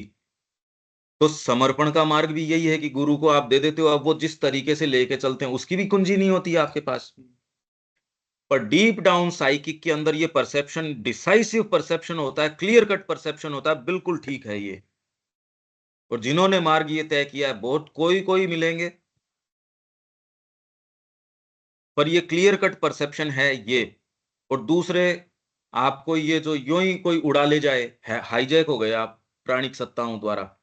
तो समर्पण का मार्ग भी यही है कि गुरु को आप दे देते हो, अब वो जिस तरीके से लेके चलते हैं, उसकी भी कुंजी नहीं होती है आपके पास। पर डीप डाउन साइकिक के अंदर ये परसेप्शन डिसाइसिव परसेप्शन होता है, क्लियर कट परसेप्शन होता है, बिल्कुल ठीक है ये। और जिन्होंने मार्ग ये तय किया है, बहुत कोई-कोई मिलेंगे, पर ये क्लियर कट परसेप्शन है ये। और दूसरे, आपको ये जो यूँ ही कोई उड़ा ले जाए, है हाइजैक हो गए आप प्राणिक सत्ताओं द्वारा,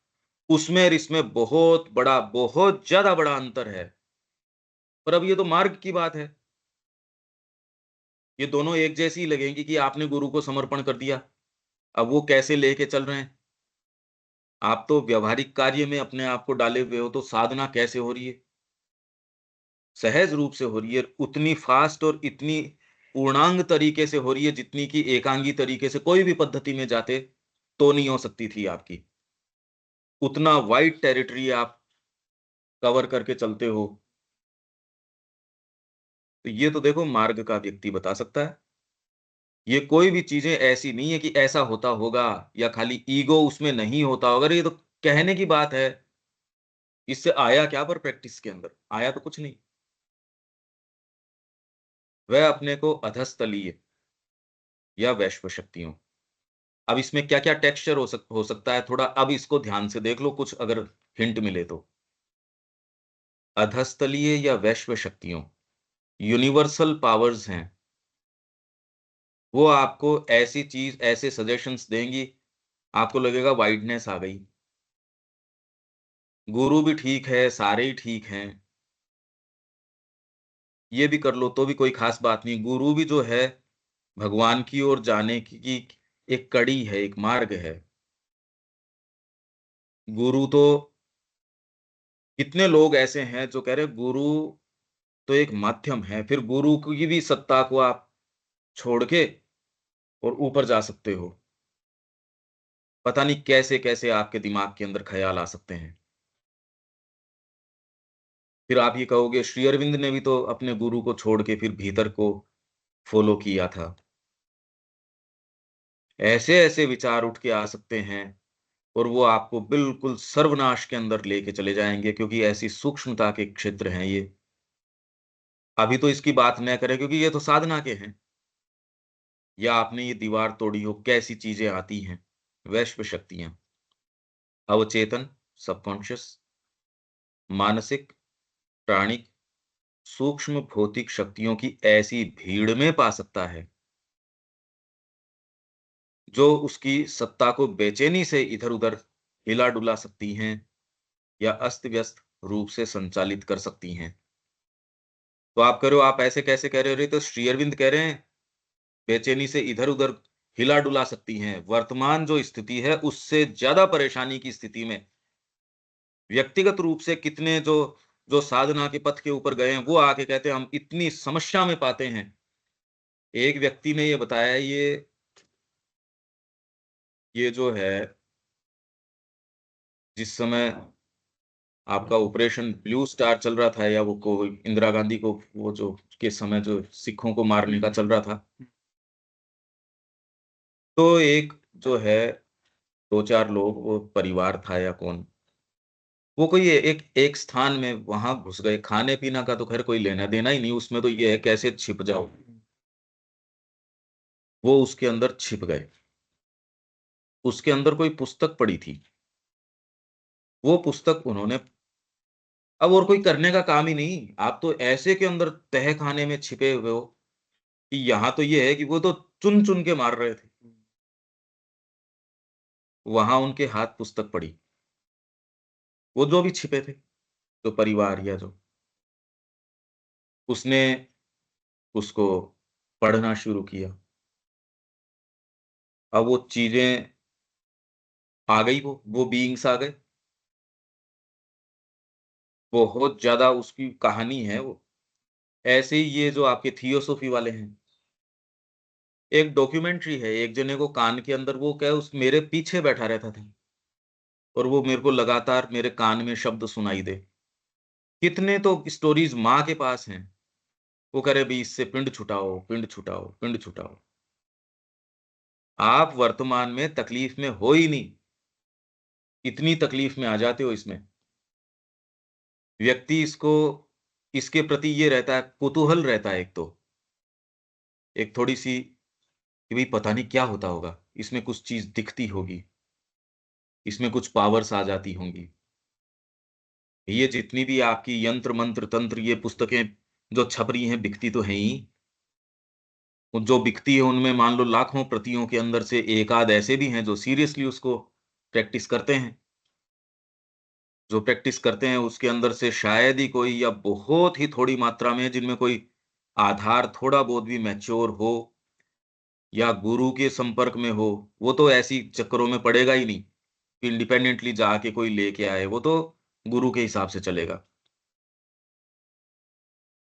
उसमें और इसमें बहुत बड़ा, बहुत ज़्यादा बड़ा अंतर है। पर अब ये तो मार्ग की बात है। ये दोनों एक जैसी ही लगेंगी कि आपने गुरु को समर्पण कर दिया। अब वो कैसे लेके चल रहे हैं? आप तो व्यावहारिक कार्य में अपने आप को डाले हुए हो, तो साधना कैसे हो रही है? सहज रूप से हो रही है, उतनी फास्ट और इतनी पूर्णांग तरीके से हो रही है, जितनी कि एकांगी तरीके से कोई भी पद्धति में जाते, तो नहीं हो सकती थी आपकी। उतना वाइड टेरिटरी आप कवर करके चलते हो। तो ये तो देखो मार्ग का व्यक्ति बता सकता है। ये कोई भी चीज़ें ऐसी नहीं है कि ऐसा होता होगा, या खाली ईगो उसमें नहीं होता होगा। अरे ये तो कहने की बात है। इससे आया क्या पर प्रैक्टिस के अंदर? आया तो कुछ नहीं। वह अपने को अधस्तलीय या वैश्व शक्तियों, अब इसमें क्या-क्या टेक्सचर हो सकता है, थोड़ा अब इसको ध्यान से देख लो, कुछ अगर हिंट मिले तो। अधस्तलीय या वैश्व शक्तियों, यूनिवर्सल पावर्स हैं। वो आपको ऐसी चीज़, ऐसे सजेशंस देंगी, आपको लगेगा वाइडनेस आ गई। गुरु भी ठीक है, सारे ही ठीक हैं। ये भी कर लो तो भी कोई ख़ास बात नहीं। गुरु भी जो है, भगवान की ओर जाने की एक कड़ी है, एक मार्ग है। गुरु तो, कितने लोग ऐसे हैं जो कह रहे हैं गुरु तो एक माध्यम है, फिर गुरु की भी सत्ता को आप छोड़ के और ऊपर जा सकते हो। पता नहीं कैसे-कैसे आपके दिमाग के अंदर ख़्याल आ सकते हैं। फिर आप ये कहोगे श्री अरविंद ने भी तो अपने गुरु को छोड़ के फिर भीतर को फ़ॉलो किया था। ऐसे ऐसे विचार उठ के आ सकते हैं और वो आपको बिल्कुल सर्वनाश के अंदर लेके चले जाएंगे, क्योंकि ऐसी सूक्ष्मता के क्षेत्र हैं ये। अभी तो इसकी बात न करें क्योंकि ये तो साधना के हैं। या आपने ये दीवार तोड़ी हो, कैसी चीजें आती हैं, वैश्व शक्तियां, अवचेतन, सबकॉन्शियस, मानसिक, प्राणिक, सूक्ष्म भौतिक शक्तियों की ऐसी भीड़ में पा सकता है जो उसकी सत्ता को बेचैनी से इधर उधर हिला डुला सकती हैं या अस्त व्यस्त रूप से संचालित कर सकती हैं। तो आप कह रहे हो, आप ऐसे कैसे कह रहे हो? तो श्री अरविंद कह रहे हैं बेचैनी से इधर उधर हिला डुला सकती हैं। वर्तमान जो स्थिति है उससे ज्यादा परेशानी की स्थिति में व्यक्तिगत रूप से कितने जो जो साधना के पथ के ऊपर गए हैं वो आके कहते हैं हम इतनी समस्या में पाते हैं। एक व्यक्ति ने ये बताया, ये जो है, जिस समय आपका ऑपरेशन ब्लू स्टार चल रहा था, या वो को इंदिरा गांधी को वो जो के समय जो सिखों को मारने का चल रहा था, तो एक जो है दो चार लोग, वो परिवार था या कौन, वो कोई एक एक स्थान में वहां घुस गए। खाने पीना का तो खैर कोई लेना देना ही नहीं, उसमें तो ये है कैसे छिप जाओ। वो उसके अंदर छिप गए। उसके अंदर कोई पुस्तक पड़ी थी, वो पुस्तक उन्होंने, अब और कोई करने का काम ही नहीं, आप तो ऐसे के अंदर तह खाने में छिपे हुए हो कि यहाँ तो ये है कि वो तो चुन चुन के मार रहे थे। वहां उनके हाथ पुस्तक पड़ी, वो जो भी छिपे थे, तो परिवार या जो, उसने उसको पढ़ना शुरू किया। अब वो चीजें आ गई, वो बीइंग्स आ गए। बहुत ज्यादा उसकी कहानी है वो। ऐसे ही ये जो आपके थियोसॉफी वाले हैं, एक डॉक्यूमेंट्री है, एक जने को कान के अंदर वो क्या उस मेरे पीछे बैठा रहता था और वो मेरे को लगातार मेरे कान में शब्द सुनाई दे। कितने तो स्टोरीज माँ के पास हैं, वो करे भी इससे पिंड छुटाओ, पिंड छुटाओ, पिंड छुटाओ। आप वर्तमान में तकलीफ में हो ही नहीं, इतनी तकलीफ में आ जाते हो इसमें। व्यक्ति इसको, इसके प्रति ये रहता है, कुतूहल रहता है, एक थोड़ी सी कि भाई पता नहीं क्या होता होगा, इसमें कुछ चीज दिखती होगी, इसमें कुछ पावर्स आ जाती होंगी। ये जितनी भी आपकी यंत्र मंत्र तंत्र ये पुस्तकें जो छप रही हैं, बिकती तो हैं ही। जो बिकती है उनमें मान लो लाखों प्रतियों के अंदर से एक आध ऐसे भी हैं जो सीरियसली उसको प्रैक्टिस करते हैं। जो प्रैक्टिस करते हैं उसके अंदर से शायद ही कोई, या बहुत ही थोड़ी मात्रा में, जिनमें कोई आधार थोड़ा बहुत भी मैच्योर हो या गुरु के संपर्क में हो। वो तो ऐसी चक्करों में पड़ेगा ही नहीं कि इंडिपेंडेंटली जाके कोई लेके आए, वो तो गुरु के हिसाब से चलेगा।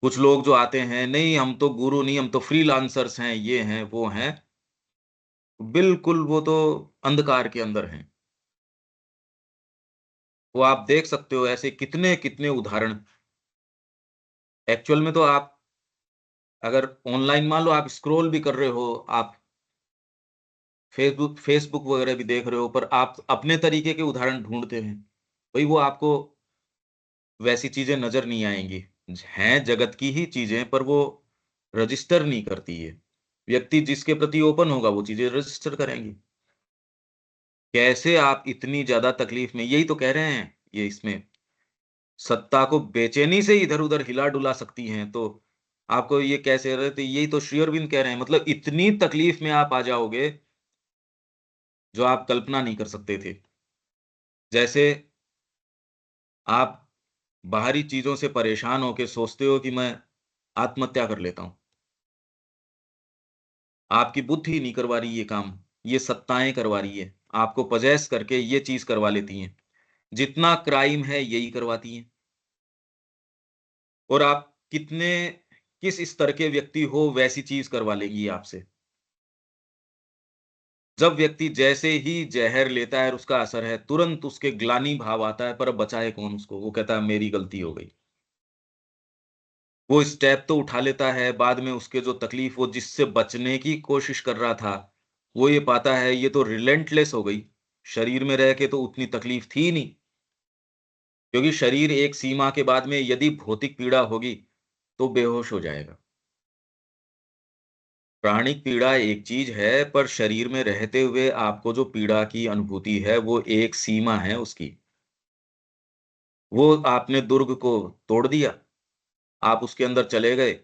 कुछ लोग जो आते हैं, नहीं हम तो गुरु नहीं, हम तो फ्रीलांसर्स हैं, ये हैं वो हैं, बिल्कुल वो तो अंधकार के अंदर हैं। वो आप देख सकते हो ऐसे कितने कितने उदाहरण। एक्चुअल में तो आप अगर ऑनलाइन मान लो आप स्क्रॉल भी कर रहे हो, आप फेसबुक फेसबुक वगैरह भी देख रहे हो, पर आप अपने तरीके के उदाहरण ढूंढते हैं, भाई वो आपको वैसी चीजें नजर नहीं आएंगी। हैं जगत की ही चीजें, पर वो रजिस्टर नहीं करती है। व्यक्ति जिसके प्रति ओपन होगा वो चीजें रजिस्टर करेंगी। कैसे आप इतनी ज्यादा तकलीफ में, यही तो कह रहे हैं ये इसमें, सत्ता को बेचैनी से इधर उधर हिला डुला सकती हैं। तो आपको ये कैसे रहे थे, यही तो श्री अरविंद कह रहे हैं, मतलब इतनी तकलीफ में आप आ जाओगे जो आप कल्पना नहीं कर सकते थे। जैसे आप बाहरी चीजों से परेशान होके सोचते हो कि मैं आत्महत्या कर लेता हूं, आपकी बुद्धि नहीं करवा रही ये काम, ये सत्ताएं करवा रही है, आपको पजेस करके ये चीज करवा लेती हैं। जितना क्राइम है यही करवाती हैं। और आप कितने, किस स्तर के व्यक्ति हो, वैसी चीज करवा लेगी आपसे। जब व्यक्ति जैसे ही जहर लेता है और उसका असर है, तुरंत उसके ग्लानि भाव आता है, पर अब बचाए कौन उसको, वो कहता है मेरी गलती हो गई। वो स्टेप तो उठा लेता है, बाद में उसके जो तकलीफ, वो जिससे बचने की कोशिश कर रहा था, वो ये पाता है ये तो रिलेंटलेस हो गई, शरीर में रह के तो उतनी तकलीफ थी नहीं, क्योंकि शरीर एक सीमा के बाद में यदि भौतिक पीड़ा होगी तो बेहोश हो जाएगा। प्राणिक पीड़ा एक चीज है, पर शरीर में रहते हुए आपको जो पीड़ा की अनुभूति है वो एक सीमा है उसकी। वो आपने दुर्ग को तोड़ दिया, आप उसके अंदर चले गए,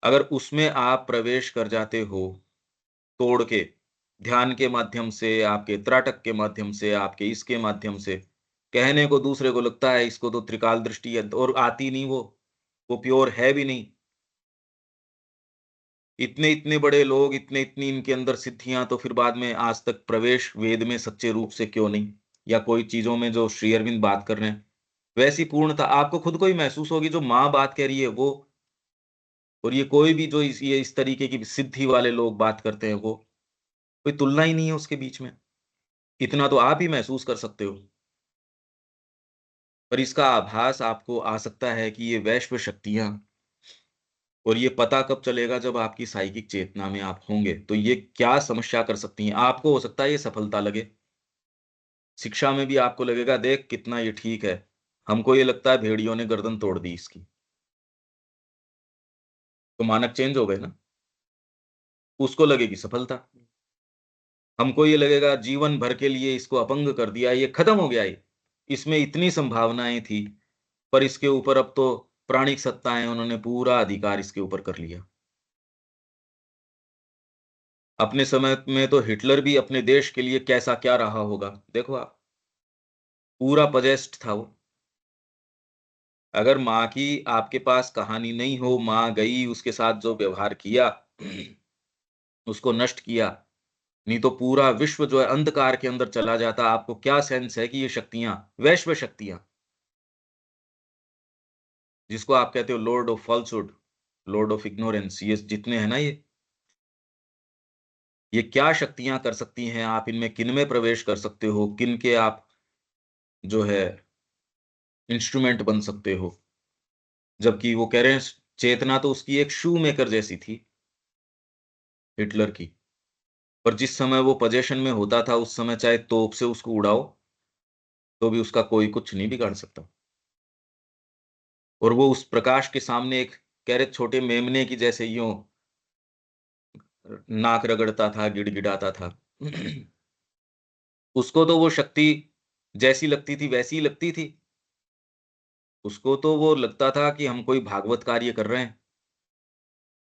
अगर उसमें आप प्रवेश कर जाते हो तोड़ के, ध्यान के माध्यम से, आपके त्राटक के माध्यम से, आपके इसके माध्यम से, कहने को दूसरे को लगता है इसको तो त्रिकाल दृष्टि है, और आती नहीं वो प्योर है भी नहीं। इतने इतने बड़े लोग, इतने इतनी इनके अंदर सिद्धियां, तो फिर बाद में आज तक प्रवेश वेद में सच्चे रूप से क्यों नहीं? या कोई चीजों में जो श्री अरविंद बात कर रहे हैं वैसी पूर्णता आपको खुद को ही महसूस होगी, जो माँ बात कह रही है वो, और ये कोई भी जो ये इस तरीके की सिद्धि वाले लोग बात करते हैं वो, कोई तुलना ही नहीं है उसके बीच में। इतना तो आप ही महसूस कर सकते हो, पर इसका आभास आपको आ सकता है कि ये वैश्व शक्तियां, और ये पता कब चलेगा जब आपकी साइकिक चेतना में आप होंगे, तो ये क्या समस्या कर सकती हैं। आपको हो सकता है ये सफलता लगे, शिक्षा में भी आपको लगेगा देख कितना ये ठीक है, हमको ये लगता है भेड़ियों ने गर्दन तोड़ दी इसकी, तो मानक चेंज हो गए ना, उसको लगेगी सफलता। हमको ये लगेगा जीवन भर के लिए इसको अपंग कर दिया, ये खत्म हो गया, ये इसमें इतनी संभावनाएं थी, पर इसके ऊपर अब तो प्राणिक सत्ताएं उन्होंने पूरा अधिकार इसके ऊपर कर लिया। अपने समय में तो हिटलर भी अपने देश के लिए कैसा क्या रहा होगा, देखो आप, पूरा पजेस्ट था वो। अगर माँ की आपके पास कहानी नहीं हो, माँ गई उसके साथ जो व्यवहार किया उसको नष्ट किया, नहीं तो पूरा विश्व जो है अंधकार के अंदर चला जाता। आपको क्या सेंस है कि ये शक्तियां, वैश्व शक्तियां, जिसको आप कहते हो Lord of falsehood, Lord of ignorance, ये जितने हैं ना, ये क्या शक्तियां कर सकती हैं, आप इनमें किन में प्रवेश कर सकते हो, किन के आप जो है इंस्ट्रूमेंट बन सकते हो। जबकि वो कह रहे हैं चेतना तो उसकी एक शू मेकर जैसी थी हिटलर की, पर जिस समय वो पोजीशन में होता था उस समय चाहे तोप से उसको उड़ाओ तो भी उसका कोई कुछ नहीं बिगाड़ सकता। और वो उस प्रकाश के सामने एक कह रहे छोटे मेमने की जैसे यूं नाक रगड़ता था, गिड़गिड़ाता था। उसको तो वो शक्ति जैसी लगती थी वैसी ही लगती थी, उसको तो वो लगता था कि हम कोई भागवत कार्य कर रहे हैं,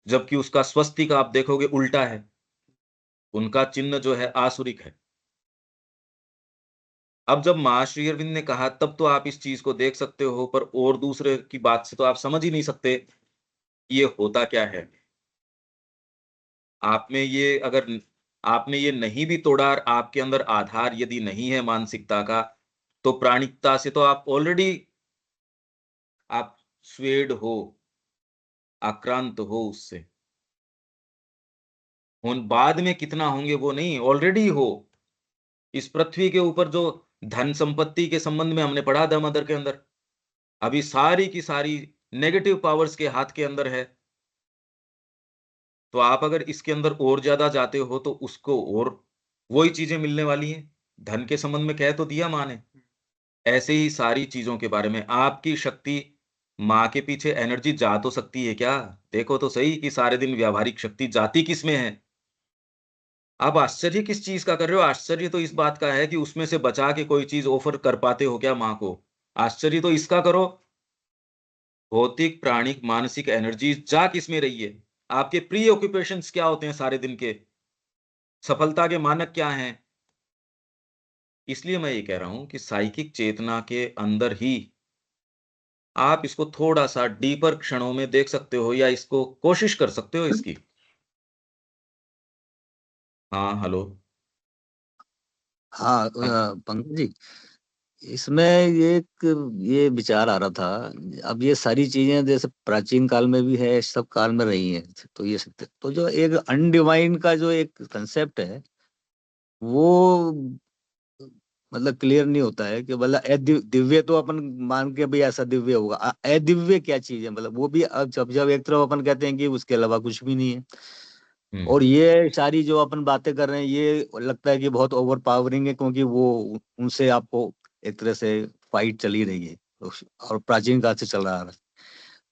जबकि उसका स्वस्तिक आप देखोगे उल्टा है, उनका चिन्ह जो है आसुरिक है। अब जब महाश्री अरविंद ने कहा तब तो आप इस चीज को देख सकते हो, पर और दूसरे की बात से तो आप समझ ही नहीं सकते कि ये होता क्या है। आप में ये अगर आपने ये नहीं भी तोड़ा, और आपके अंदर आधार यदि नहीं है मानसिकता का, तो प्राणिकता से तो आप ऑलरेडी आप स्वेड हो, आक्रांत हो उससे। बाद में कितना होंगे वो नहीं, ऑलरेडी हो। इस पृथ्वी के ऊपर जो धन संपत्ति के संबंध में हमने पढ़ा द मदर के अंदर, अभी सारी की सारी नेगेटिव पावर्स के हाथ के अंदर है। तो आप अगर इसके अंदर और ज्यादा जाते हो तो उसको और वही चीजें मिलने वाली हैं। धन के संबंध में कह तो दिया माँ ने, ऐसे ही सारी चीजों के बारे में आपकी शक्ति, माँ के पीछे एनर्जी जा तो सकती है क्या? देखो तो सही कि सारे दिन व्यावहारिक शक्ति जाती किस में है। आप आश्चर्य किस चीज का कर रहे हो? आश्चर्य तो इस बात का है कि उसमें से बचा के कोई चीज ऑफर कर पाते हो क्या माँ को। आश्चर्य तो इसका करो, भौतिक प्राणिक मानसिक एनर्जी जा किस में रही है। आपके प्री ऑक्यूपेशंस क्या होते हैं सारे दिन के, सफलता के मानक क्या हैं। इसलिए मैं ये कह रहा हूं कि साइकिक चेतना के अंदर ही आप इसको थोड़ा सा डीपर क्षणों में देख सकते हो, या इसको कोशिश कर सकते हो इसकी। हाँ, हेलो। हाँ हम पंकज जी, इसमें ये विचार आ रहा था। अब ये सारी चीजें जैसे प्राचीन काल में भी है, सब काल में रही हैं, तो ये सकते तो जो एक अनडिवाइन का जो एक कंसेप्ट है वो मतलब क्लियर नहीं होता है कि मतलब दिव्य तो अपन मान के भी ऐसा दिव्य होगा, अदिव्य क्या चीज है, मतलब वो भी अब जब जब एक तरफ अपन कहते हैं कि उसके अलावा कुछ भी नहीं है, और ये सारी जो अपन बातें कर रहे हैं ये लगता है कि बहुत ओवर पावरिंग है, क्योंकि वो उनसे आपको एक तरह से फाइट चली रही है और प्राचीन काल से चल रहा है।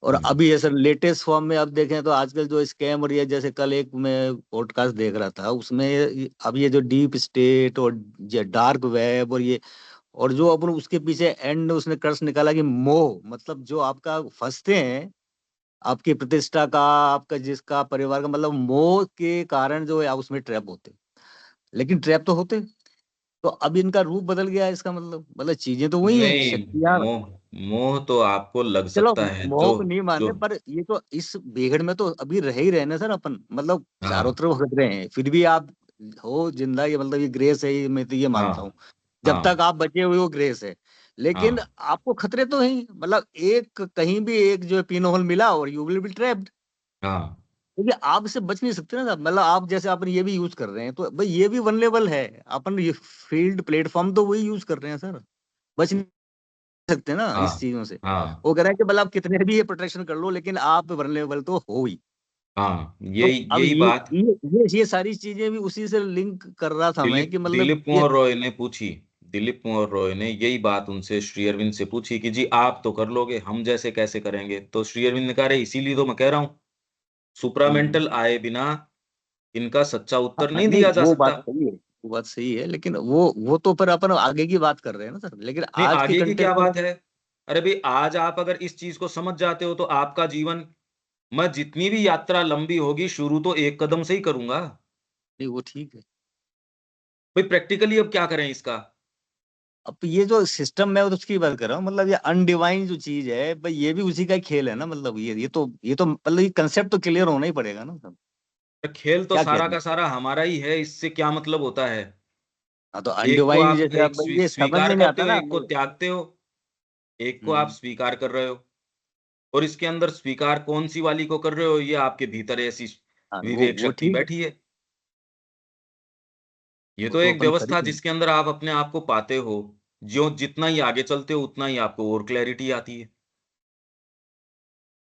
और अभी जैसे लेटेस्ट फॉर्म में अब देखें तो आजकल जो स्कैम और ये, जैसे कल एक मैं पॉडकास्ट देख रहा था उसमें अब ये जो डीप स्टेट और डार्क वेब और ये, और जो अपन उसके पीछे एंड उसने कर्स निकाला कि मोह, मतलब जो आपका फंसते हैं आपकी प्रतिष्ठा का, आपका जिसका परिवार का, मतलब मोह के कारण जो है आप उसमें ट्रैप होते। लेकिन ट्रैप तो होते, तो अब इनका रूप बदल गया है, इसका मतलब चीजें तो वही हैं, नहीं, शक्तियां। मोह मोह तो आपको लग चलो सकता है मोह जो को नहीं जो मानते, पर ये तो इस बेगड़ में तो अभी रह ही रहे ना सर अपन, मतलब चारों हाँ तरफ भटक रहे हैं, फिर भी आप हो जिंदा, ये मतलब ये ग्रेस है, ये मैं तो ये मानता हूँ। हाँ जब तक हाँ आप बचे हुए हो ग्रेस है, लेकिन हाँ आपको खतरे तो हैं, मतलब एक कहीं भी एक जो पिन होल मिला और यू विल बी ट्रैप्ड। हाँ क्योंकि आप इससे बच नहीं सकते ना सर, मतलब आप जैसे अपन ये भी यूज कर रहे हैं तो भाई ये भी वनलेबल है, अपन ये फील्ड प्लेटफॉर्म तो वही यूज कर रहे हैं सर, बच नहीं सकते ना हाँ इस चीजों से। हाँ वो कह रहा है कि मतलब आप कितने भी ये प्रोटेक्शन कर लो लेकिन आप वनलेबल तो हो ही। हाँ, तो यही अब यही बात ये सारी चीजें भी उसी से लिंक कर रहा था मैं दिलीप कि मतलब दिलीप ये। कुंवर रॉय ने पूछी। दिलीप कुंवर रॉय ने यही बात उनसे श्री अरविंद से पूछी कि जी आप तो कर लोगे, हम जैसे कैसे करेंगे? तो श्री अरविंद ने कहा, "अरे इसीलिए तो मैं कह रहा हूँ, हम्म, सुप्रामेंटल आए बिना इनका सच्चा हाँ, उत्तर नहीं नहीं दिया जा वो बात सकता।" सही है, वो बात सही है, लेकिन वो तो पर अपन आगे की बात कर रहे हैं ना सर, लेकिन नहीं, आज के आगे की क्या कंटेक्स्ट में। बात है? अरे भाई, आज आप अगर इस चीज को समझ जाते हो तो आपका जीवन, मैं जितनी भी यात्रा लंबी होगी शुरू तो एक कदम से ही करूंगा। नहीं वो ठीक है। भाई प्रैक्टिकली अब क्या करें इसका? अब ये जो सिस्टम मैं उसकी बात कर रहा हूँ, मतलब ये अनडिवाइन जो चीज है भाई, ये भी उसी का ही खेल है ना, मतलब ये तो मतलब ये कंसेप्ट तो क्लियर होना ही पड़ेगा ना सब। खेल तो क्या सारा कहते का हैं। सारा हमारा ही है, इससे क्या मतलब होता है? हाँ तो एक को अनडिवाइन आप जैसे एक अब ये समझ स्वीकार में नहीं करते आता हो, ना एक को त्यागते हो। एक को आप हम्म, स्वीकार कर रहे हो, और इसके अंदर स्वीकार कौन सी वाली को कर रहे हो, ये आपके भीतर ऐसी हाँ विवेक वो शक्ति ठीक है। बैठी है। ये वो तो तो एक अपन कर व्यवस्था ही। जिसके अंदर आप अपने आप को पाते हो। जो जितना ही आगे चलते हो उतना ही आपको और क्लैरिटी आती है।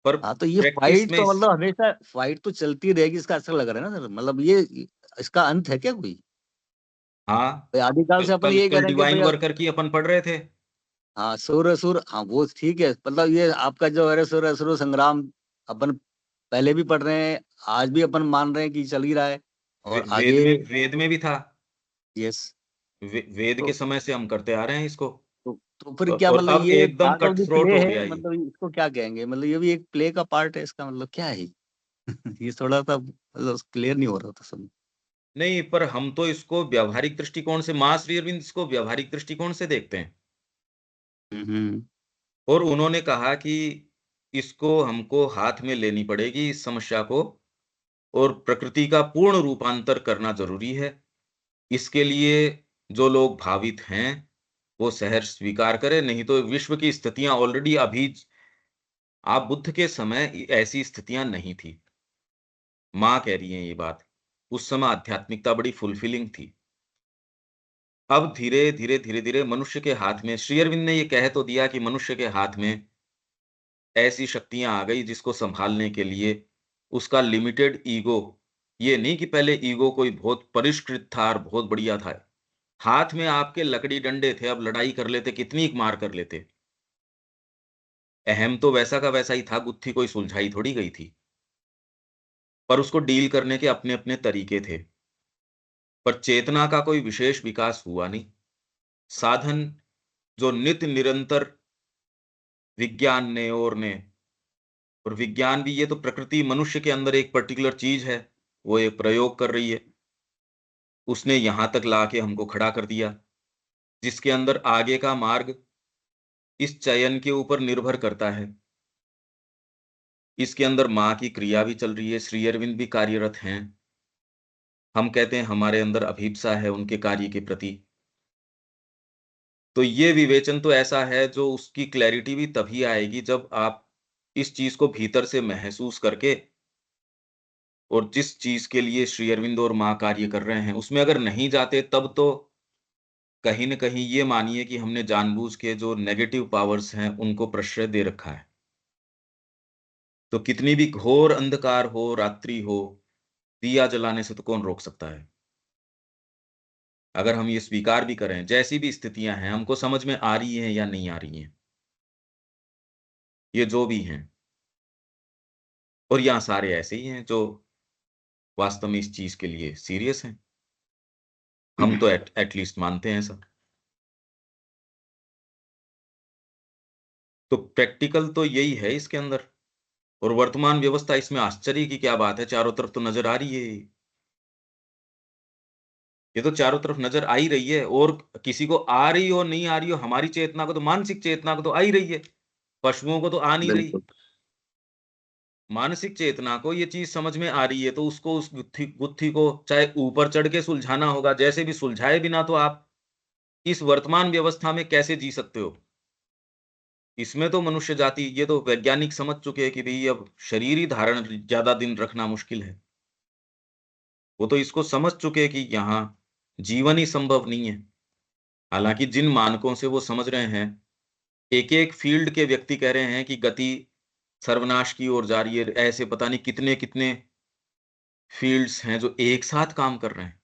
पर हाँ तो ये प्रैक्टिस फाइट में तो मतलब हमेशा फाइट तो चलती रहेगी, इसका अच्छा लग रहा है ना सर, मतलब ये इसका अंत है क्या कोई? हाँ, भाई आदिकाल से अपन कल यही कह कल रहे हैं कि डिवाइन भाई। वर्कर की अपन पढ़ रहे थे। हाँ सुर असुर, हाँ वो ठीक है, मतलब ये आपका जो है सुर असुर संग्राम अपन पहले भी पढ़ रहे हैं, आज भी अपन मान रहे हैं कि चल ही रहा है और आगे। वेद में भी था। यस। वेद तो के समय से हम करते आ रहे हैं इसको। तो फिर क्या और मतलब अब ये एकदम part of cut the throat play हो है, गया ये। मतलब इसको क्या कहेंगे, मतलब ये भी एक प्ले का पार्ट है इसका, मतलब क्या है ये? ये थोड़ा सा मतलब क्लियर नहीं हो रहा था सब। नहीं, पर हम तो इसको व्यावहारिक दृष्टिकोण से, मां श्री अरविंद इसको व्यावहारिक दृष्टिकोण से देखते हैं। हम्म। और उन्होंने कहा कि इसको हमको हाथ में लेनी पड़ेगी इस समस्या को, और प्रकृति का पूर्ण रूपांतर करना जरूरी है। इसके लिए जो लोग भावित हैं वो सहर्ष स्वीकार करें, नहीं तो विश्व की स्थितियां ऑलरेडी अभी, आप बुद्ध के समय ऐसी स्थितियां नहीं थी। माँ कह रही है ये बात। उस समय आध्यात्मिकता बड़ी फुलफिलिंग थी। अब धीरे धीरे धीरे धीरे मनुष्य के हाथ में, श्री अरविंद ने ये कह तो दिया कि मनुष्य के हाथ में ऐसी शक्तियां आ गई जिसको संभालने के लिए उसका लिमिटेड ईगो, ये नहीं कि पहले ईगो कोई बहुत परिष्कृत था और बहुत बढ़िया था। हाथ में आपके लकड़ी डंडे थे, अब लड़ाई कर लेते, कितनी मार कर लेते। अहम तो वैसा का वैसा ही था, गुत्थी कोई सुलझाई थोड़ी गई थी। पर उसको डील करने के अपने अपने तरीके थे। पर चेतना का कोई विशेष विकास हुआ नहीं। साधन जो नित्य निरंतर विज्ञान ने और विज्ञान भी, ये तो प्रकृति मनुष्य के अंदर एक पर्टिकुलर चीज है, वो एक प्रयोग कर रही है। उसने यहां तक लाके हमको खड़ा कर दिया, जिसके अंदर आगे का मार्ग इस चयन के ऊपर निर्भर करता है। इसके अंदर माँ की क्रिया भी चल रही है, श्री अरविंद भी कार्यरत हैं। हम कहते हैं हमारे अंदर अभिप्सा है उनके कार्य के प्रति। तो ये विवेचन तो ऐसा है जो उसकी क्लैरिटी भी तभी आएगी जब आप इस चीज को भीतर से महसूस करके, और जिस चीज के लिए श्री अरविंद और माँ कार्य कर रहे हैं उसमें अगर नहीं जाते, तब तो कहीं न कहीं ये मानिए कि हमने जानबूझ के जो नेगेटिव पावर्स हैं उनको प्रश्रय दे रखा है। तो कितनी भी घोर अंधकार हो, रात्रि हो, दिया जलाने से तो कौन रोक सकता है? अगर हम ये स्वीकार भी करें, जैसी भी स्थितियां हैं, हमको समझ में आ रही हैं या नहीं आ रही हैं, ये जो भी हैं, और यहाँ सारे ऐसे ही हैं जो वास्तव में इस चीज के लिए सीरियस हैं। हम तो एटलीस्ट मानते हैं सब। तो प्रैक्टिकल तो यही है इसके अंदर। और वर्तमान व्यवस्था, इसमें आश्चर्य की क्या बात है, चारों तरफ तो नजर आ रही है। ये तो चारों तरफ नजर आ ही रही है, और किसी को आ रही हो नहीं आ रही हो, हमारी चेतना को तो, मानसिक चेतना को तो आ ही रही है, पशुओं को तो आ नहीं रही। बिल्कुल। मानसिक चेतना को ये चीज समझ में आ रही है, तो उसको, उस गुत्थी गुत्थी को चाहे ऊपर चढ़ के सुलझाना होगा, जैसे भी सुलझाए बिना तो आप इस वर्तमान व्यवस्था में कैसे जी सकते हो? इसमें तो मनुष्य जाति, ये तो वैज्ञानिक समझ चुके हैं कि भाई अब शरीर ही धारण ज्यादा दिन रखना मुश्किल है। वो तो इसको समझ चुके हैं कि यहाँ जीवन ही संभव नहीं है। हालांकि जिन मानकों से वो समझ रहे हैं, एक एक फील्ड के व्यक्ति कह रहे हैं कि गति सर्वनाश की ओर जा रही है, ऐसे पता नहीं कितने कितने फील्ड्स हैं जो एक साथ काम कर रहे हैं।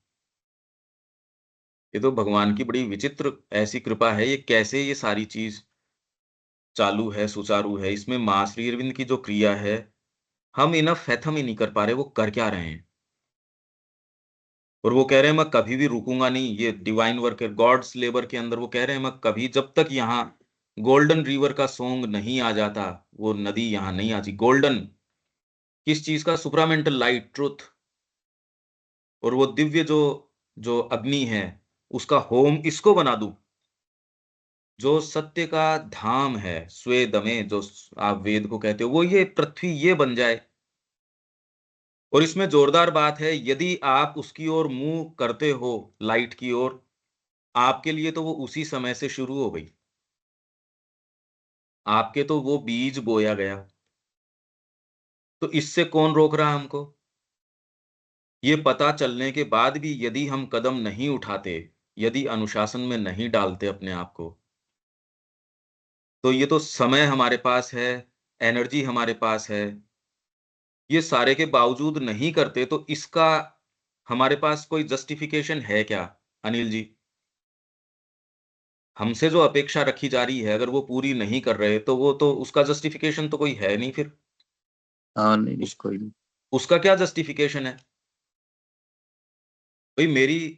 ये तो भगवान की बड़ी विचित्र ऐसी कृपा है, ये कैसे ये सारी चीज चालू है, सुचारू है। इसमें मां श्री अरविंद की जो क्रिया है, हम इनफ फैथम ही नहीं कर पा रहे वो कर क्या रहे हैं। और वो कह रहे हैं मैं कभी भी रुकूंगा नहीं, ये डिवाइन वर्क है, गॉड्स लेबर के अंदर वो कह रहे हैं मैं कभी, जब तक यहाँ गोल्डन रिवर का सॉन्ग नहीं आ जाता, वो नदी यहाँ नहीं आती। गोल्डन किस चीज का? Supramental light, truth. और वो दिव्य जो जो अग्नि है, उसका होम इसको बना दूं, जो सत्य का धाम है, स्वेदमे जो आप वेद को कहते हो, वो ये पृथ्वी ये बन जाए। और इसमें जोरदार बात है, यदि आप उसकी ओर मुंह करते हो, लाइट की ओर, आपके लिए तो वो उसी समय से शुरू हो गई। आपके तो वो बीज बोया गया। तो इससे कौन रोक रहा है हमको? ये पता चलने के बाद भी यदि हम कदम नहीं उठाते, यदि अनुशासन में नहीं डालते अपने आप को, तो ये तो समय हमारे पास है, एनर्जी हमारे पास है, ये सारे के बावजूद नहीं करते, तो इसका हमारे पास कोई जस्टिफिकेशन है क्या? अनिल जी, हमसे जो अपेक्षा रखी जा रही है, अगर वो पूरी नहीं कर रहे, तो वो तो उसका जस्टिफिकेशन तो कोई है नहीं फिर। हाँ, नहीं नहीं, उस, कोई नहीं। उसका क्या जस्टिफिकेशन है? भाई मेरी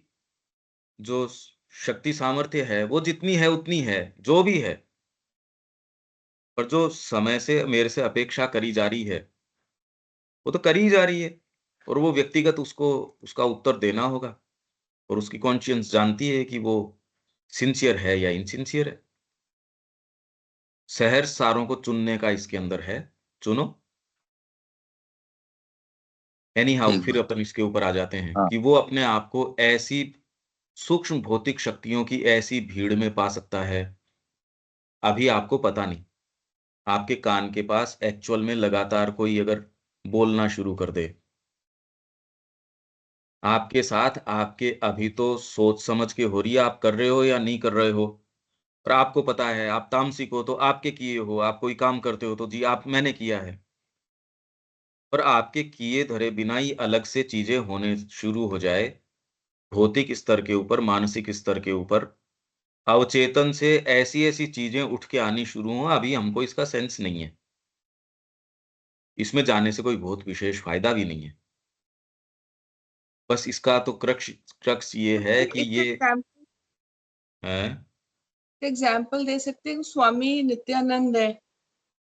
जो शक्ति सामर्थ्य है, वो जितनी है उतनी है, जो भी है। पर जो समय से मेरे से अपेक्षा करी जा रही है, वो तो करी ही जा रही है। और वो व्यक्तिगत उसको उसका उत्तर देना होगा। और उसकी कॉन्शियंस जानती है कि वो सिंसियर है या इनसिंसियर है। शहर सारों को चुनने का इसके अंदर है, चुनो। एनी हाउ, ठीक फिर बात। अपन इसके ऊपर आ जाते हैं हाँ। कि वो अपने आप को ऐसी सूक्ष्म भौतिक शक्तियों की ऐसी भीड़ में पा सकता है, अभी आपको पता नहीं। आपके कान के पास एक्चुअल में लगातार कोई अगर बोलना शुरू कर दे आपके साथ, आपके अभी तो सोच समझ के हो रही है, आप कर रहे हो या नहीं कर रहे हो, पर आपको पता है आप तामसिक हो तो आपके किए हो, आप कोई काम करते हो तो जी आप मैंने किया है। पर आपके किए धरे बिना ही अलग से चीजें होने शुरू हो जाए, भौतिक स्तर के ऊपर, मानसिक स्तर के ऊपर, अवचेतन से ऐसी ऐसी चीजें उठ के आनी शुरू हो, अभी हमको इसका सेंस नहीं है। इसमें जाने से कोई बहुत विशेष फायदा भी नहीं है। बस इसका तो क्रक्स क्रक्स ये है कि एक ये है। एग्जाम्पल दे सकते हैं, स्वामी नित्यानंद है,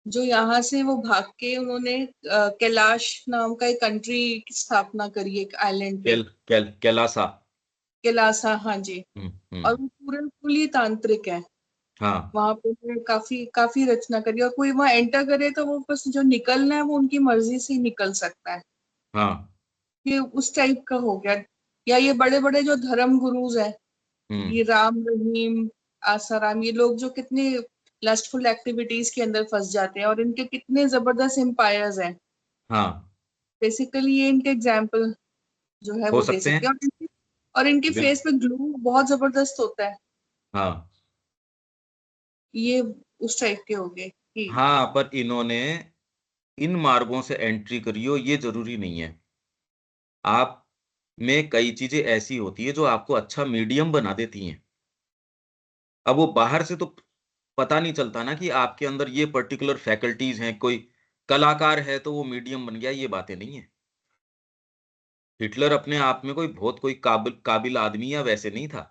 जो यहाँ से वो भाग के उन्होंने कैलाश नाम का एक कंट्री की स्थापना करी, एक आइलैंड पे, कैलासा। कैलासा, हाँ जी। और हम्म। वो पूरे फुली तांत्रिक है। हाँ वहां पे उन्होंने काफी काफी रचना करी, और कोई वहां एंटर करे तो वो बस जो निकलना है वो उनकी मर्जी से ही निकल सकता है। हाँ। ये उस टाइप का हो गया। या ये बड़े बड़े जो धर्म गुरुज है, हम्म। ये राम रहीम, आसाराम, ये लोग जो कितने लस्टफुल एक्टिविटीज के अंदर फंस जाते हैं, और इनके कितने जबरदस्त एम्पायर्स हैं। हाँ, बेसिकली ये इनके एग्जाम्पल जो है हो वो दे सकते सकते हैं। हैं। और इनके बिल्कुल। फेस पे ग्लू बहुत जबरदस्त होता है। हाँ। ये उस टाइप के हो गए कि हाँ, पर इन्होंने इन मार्गों से एंट्री करी हो, ये जरूरी नहीं है। आप में कई चीजें ऐसी होती है जो आपको अच्छा मीडियम बना देती हैं। अब वो बाहर से तो पता नहीं चलता ना कि आपके अंदर ये पर्टिकुलर फैकल्टीज हैं, कोई कलाकार है तो वो मीडियम बन गया, ये बातें नहीं है। हिटलर अपने आप में कोई बहुत कोई काबिल काबिल आदमी या वैसे नहीं था।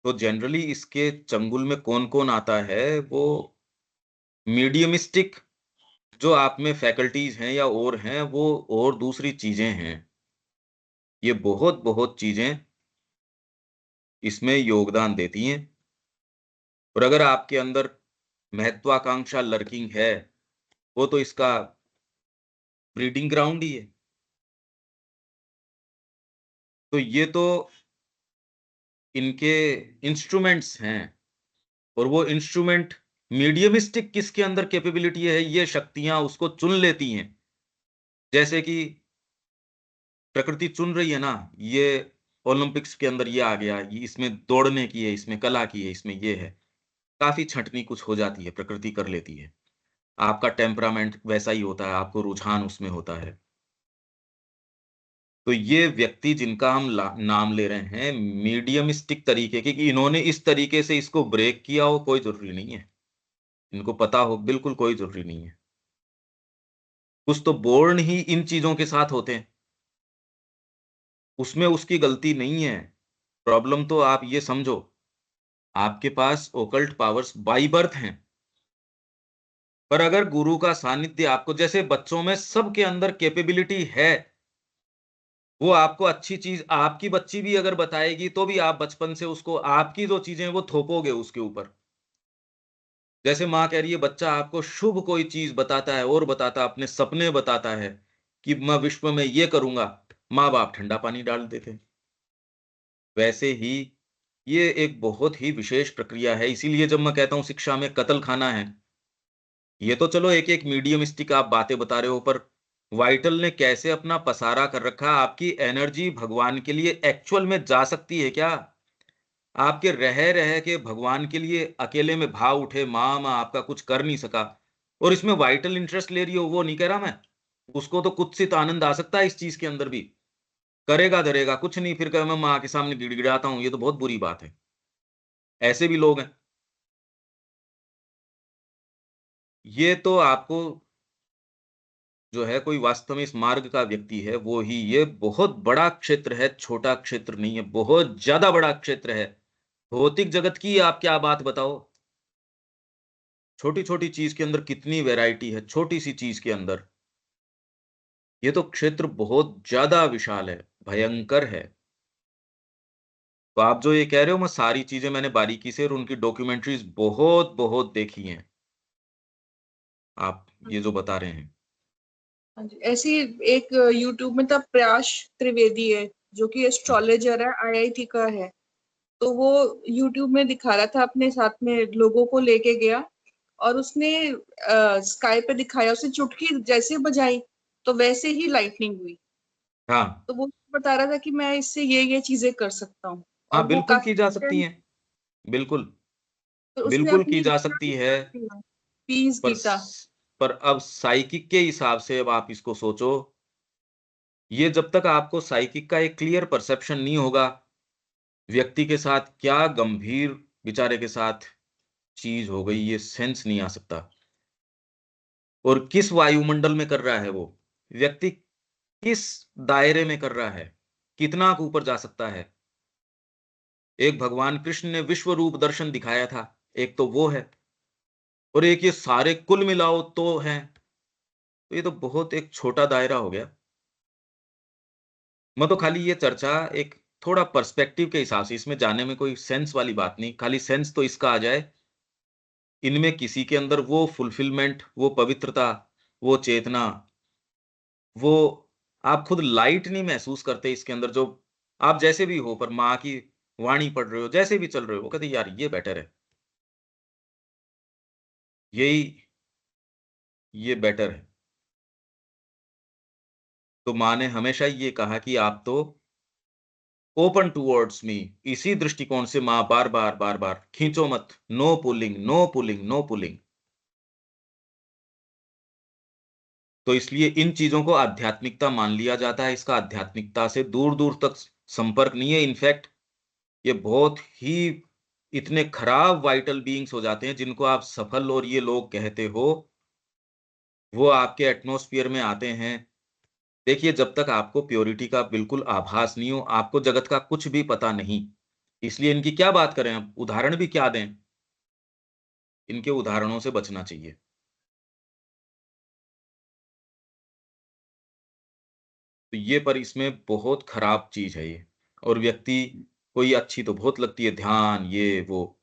तो जनरली इसके चंगुल में कौन-कौन आता है, वो मीडियमिस्टिक जो आप में फैकल्टीज हैं या और हैं, वो और दूसरी चीजें हैं। ये बहुत-बहुत चीजें इसमें योगदान देती हैं। और अगर आपके अंदर महत्वाकांक्षा लर्किंग है, वो तो इसका ब्रीडिंग ग्राउंड ही है। तो ये तो इनके इंस्ट्रूमेंट्स हैं, और वो इंस्ट्रूमेंट मीडियमिस्टिक किसके अंदर कैपेबिलिटी है, ये शक्तियां उसको चुन लेती हैं। जैसे कि प्रकृति चुन रही है ना, ये ओलंपिक्स के अंदर ये आ गया, ये इसमें दौड़ने की है, इसमें कला की है, इसमें ये है। काफी छंटनी कुछ हो जाती है, प्रकृति कर लेती है। आपका टेम्परामेंट वैसा ही होता है, आपको रुझान उसमें होता है। तो ये व्यक्ति जिनका हम नाम ले रहे हैं मीडियमिस्टिक तरीके के, कि इन्होंने इस तरीके से इसको ब्रेक किया हो, कोई जरूरी नहीं है। इनको पता हो, बिल्कुल कोई जरूरी नहीं है। कुछ तो बोर्न ही इन चीजों के साथ होते हैं, उसमें उसकी गलती नहीं है। प्रॉब्लम तो आप ये समझो, आपके पास ओकल्ट पावर्स बाय बर्थ हैं, पर अगर गुरु का सानिध्य आपको, जैसे बच्चों में सबके अंदर कैपेबिलिटी है, वो आपको अच्छी चीज आपकी बच्ची भी अगर बताएगी तो भी आप बचपन से उसको आपकी जो चीजें हैं वो थोपोगे उसके ऊपर। जैसे माँ कह रही है, बच्चा आपको शुभ कोई चीज बताता है और बताता, अपने सपने बताता है कि मैं विश्व में ये करूंगा, माँ बाप ठंडा पानी डाल देते हैं। वैसे ही ये एक बहुत ही विशेष प्रक्रिया है। इसीलिए जब मैं कहता हूं शिक्षा में कत्ल खाना है, ये तो चलो एक एक मीडियमिस्टिक आप बातें बता रहे हो, पर वाइटल ने कैसे अपना पसारा कर रखा। आपकी एनर्जी भगवान के लिए एक्चुअल में जा सकती है क्या? आपके रह रह के भगवान के लिए अकेले में भाव उठे, माँ मैं आपका कुछ कर नहीं सका, और इसमें वाइटल इंटरेस्ट ले रही हो, वो नहीं कह रहा मैं। उसको तो कुत्सित आनंद आ सकता है इस चीज के अंदर भी, करेगा धरेगा कुछ नहीं, फिर कहे मैं माँ के सामने गिड़गिड़ाता हूं, ये तो बहुत बुरी बात है। ऐसे भी लोग हैं। ये तो आपको जो है, कोई वास्तव में इस मार्ग का व्यक्ति है वो ही। ये बहुत बड़ा क्षेत्र है, छोटा क्षेत्र नहीं है, बहुत ज्यादा बड़ा क्षेत्र है। भौतिक जगत की आप क्या बात बताओ, छोटी छोटी चीज के अंदर कितनी वैरायटी है, छोटी सी चीज के अंदर। ये तो क्षेत्र बहुत ज्यादा विशाल है, भयंकर है। तो आप जो ये कह रहे हो, मैं सारी चीजें मैंने बारीकी से और उनकी डॉक्यूमेंट्रीज बहुत बहुत देखी हैं, आप ये जो बता रहे हैं। हाँ जी, ऐसी एक यूट्यूब में था प्रयास त्रिवेदी है, जो कि एस्ट्रोलॉजर है, आईआईटी का है। तो वो यूट्यूब में दिखा रहा था, अपने साथ में लोगों को लेके गया और उसने स्काई पे दिखाया, उसने चुटकी जैसे बजाई तो वैसे ही लाइटनिंग हुई। हाँ तो वो बता रहा था कि मैं इससे ये चीजें कर सकता हूँ, हाँ, और वो बिल्कुल की काफी जा सकती हैं, बिल्कुल तो उसने बिल्कुल की अपनी जा सकती है। पीस पर गीता। पर अब साइकिक के हिसाब से अब आप इसको सोचो, ये जब तक आपको साइकिक का एक क्लियर परसेप्शन नहीं होगा, व्यक्ति के साथ क्या गंभीर बेचारे के साथ चीज हो गई, ये सेंस नहीं आ सकता। और किस वायुमंडल में कर रहा है वो व्यक्ति, किस दायरे में कर रहा है, कितना ऊपर जा सकता है। एक भगवान कृष्ण ने विश्व रूप दर्शन दिखाया था, एक तो वो है, और एक ये सारे कुल मिलाओ तो है। तो ये तो बहुत एक छोटा दायरा हो गया। मैं तो खाली ये चर्चा एक थोड़ा पर्सपेक्टिव के हिसाब से, इसमें जाने में कोई सेंस वाली बात नहीं, खाली सेंस तो इसका आ जाए, इनमें किसी के अंदर वो फुलफिलमेंट, वो पवित्रता, वो चेतना, वो आप खुद लाइट नहीं महसूस करते इसके अंदर। जो आप जैसे भी हो, पर माँ की वाणी पढ़ रहे हो, जैसे भी चल रहे हो, वो कहते यार ये बेटर है, यही ये बेटर है। तो माँ ने हमेशा ये कहा कि आप तो ओपन टूवर्ड्स मी, इसी दृष्टिकोण से माँ बार बार बार बार, खींचो मत, no pulling no pulling no pulling. तो इसलिए इन चीजों को आध्यात्मिकता मान लिया जाता है। इसका आध्यात्मिकता से दूर दूर तक संपर्क नहीं है। इनफैक्ट ये बहुत ही इतने खराब वाइटल बीइंग्स हो जाते हैं जिनको आप सफल और ये लोग कहते हो, वो आपके एटमॉस्फेयर में आते हैं। देखिए, जब तक आपको प्योरिटी का बिल्कुल आभास नहीं हो, आपको जगत का कुछ भी पता नहीं। इसलिए इनकी क्या बात करें, अब उदाहरण भी क्या दें? इनके उदाहरणों से बचना चाहिए। तो ये पर इसमें बहुत खराब चीज है ये। और व्यक्ति कोई अच्छी तो बहुत लगती है, ध्यान ये वो,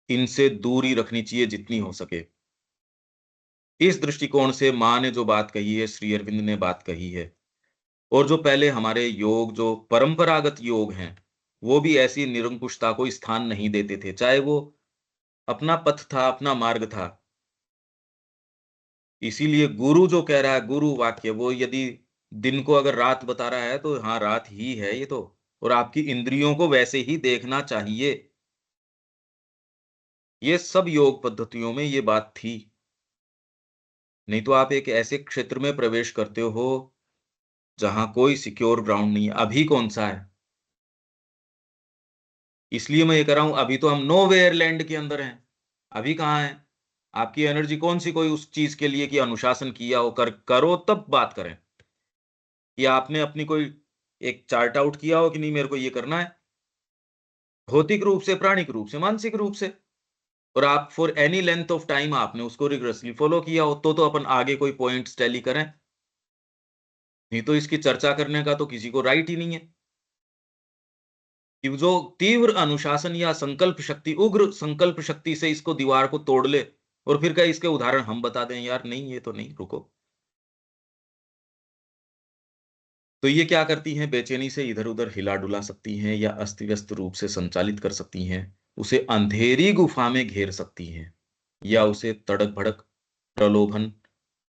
इनसे दूरी रखनी चाहिए जितनी हो सके। इस दृष्टिकोण से माँ ने जो बात कही है, श्री अरविंद ने बात कही है, और जो पहले हमारे योग जो परंपरागत योग हैं, वो भी ऐसी निरंकुशता को स्थान नहीं देते थे, चाहे वो अपना पथ था, अपना मार्ग था। इसीलिए गुरु जो कह रहा है, गुरु वाक्य, वो यदि दिन को अगर रात बता रहा है तो हाँ, रात ही है ये तो। और आपकी इंद्रियों को वैसे ही देखना चाहिए। ये सब योग पद्धतियों में ये बात थी। नहीं तो आप एक ऐसे क्षेत्र में प्रवेश करते हो जहां कोई सिक्योर ग्राउंड नहीं है। अभी कौन सा है? इसलिए मैं ये कह रहा हूं, अभी तो हम नोवेयर लैंड के अंदर हैं। अभी कहाँ है? आपकी एनर्जी कौन सी कोई उस चीज के लिए कि अनुशासन किया हो, करो तब बात करें। कि आपने अपनी कोई एक चार्ट आउट किया हो कि नहीं, मेरे को ये करना है, भौतिक रूप से, प्राणिक रूप से, मानसिक रूप से, और आप for any length of time आपने उसको रिग्रेसली फॉलो किया हो, तो अपन आगे कोई पॉइंट्स टैली करें। नहीं तो इसकी चर्चा करने का तो किसी को राइट ही नहीं है। कि जो तीव्र अनुशासन या संकल्प शक्ति, उग्र संकल्प शक्ति से इसको दीवार को तोड़ ले, और फिर क्या इसके उदाहरण हम बता दें? यार नहीं, ये तो नहीं, रुको। तो ये क्या करती हैं? बेचैनी से इधर उधर हिला डुला सकती हैं, या अस्त व्यस्त रूप से संचालित कर सकती हैं, उसे अंधेरी गुफा में घेर सकती हैं, या उसे तड़क भड़क, प्रलोभन,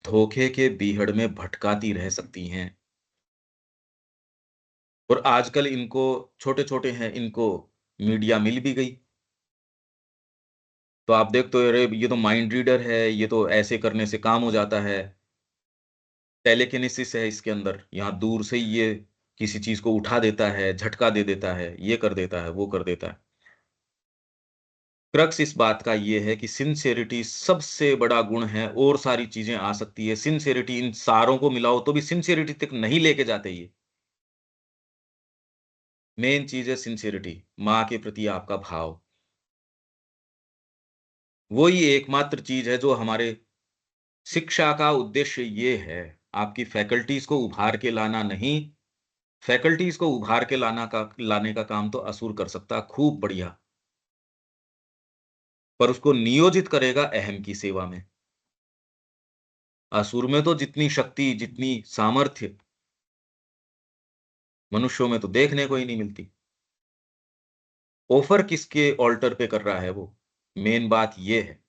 धोखे के बीहड़ में भटकाती रह सकती हैं। और आजकल इनको, छोटे छोटे हैं, इनको मीडिया मिल भी गई। तो आप देखते हो, अरे ये तो माइंड रीडर है, ये तो ऐसे करने से काम हो जाता है, टेलीकिनेसिस है इसके अंदर, यहाँ दूर से ही ये किसी चीज को उठा देता है, झटका दे देता है, ये कर देता है, वो कर देता है। क्रक्स इस बात का ये है कि सिंसेरिटी सबसे बड़ा गुण है, और सारी चीजें आ सकती है। सिंसेरिटी, इन सारों को मिलाओ तो भी सिंसेरिटी तक नहीं लेके जाते ये। मेन चीज है सिंसेरिटी, माँ के प्रति आपका भाव। वही एकमात्र चीज है जो हमारे शिक्षा का उद्देश्य ये है। आपकी फैकल्टीज को उभार के लाना नहीं। फैकल्टीज को उभार के लाने का काम तो असुर कर सकता है, खूब बढ़िया। पर उसको नियोजित करेगा अहम की सेवा में। असुर में तो जितनी शक्ति, जितनी सामर्थ्य, मनुष्यों में तो देखने को ही नहीं मिलती। ऑफर किसके ऑल्टर पे कर रहा है वो, मेन बात ये है।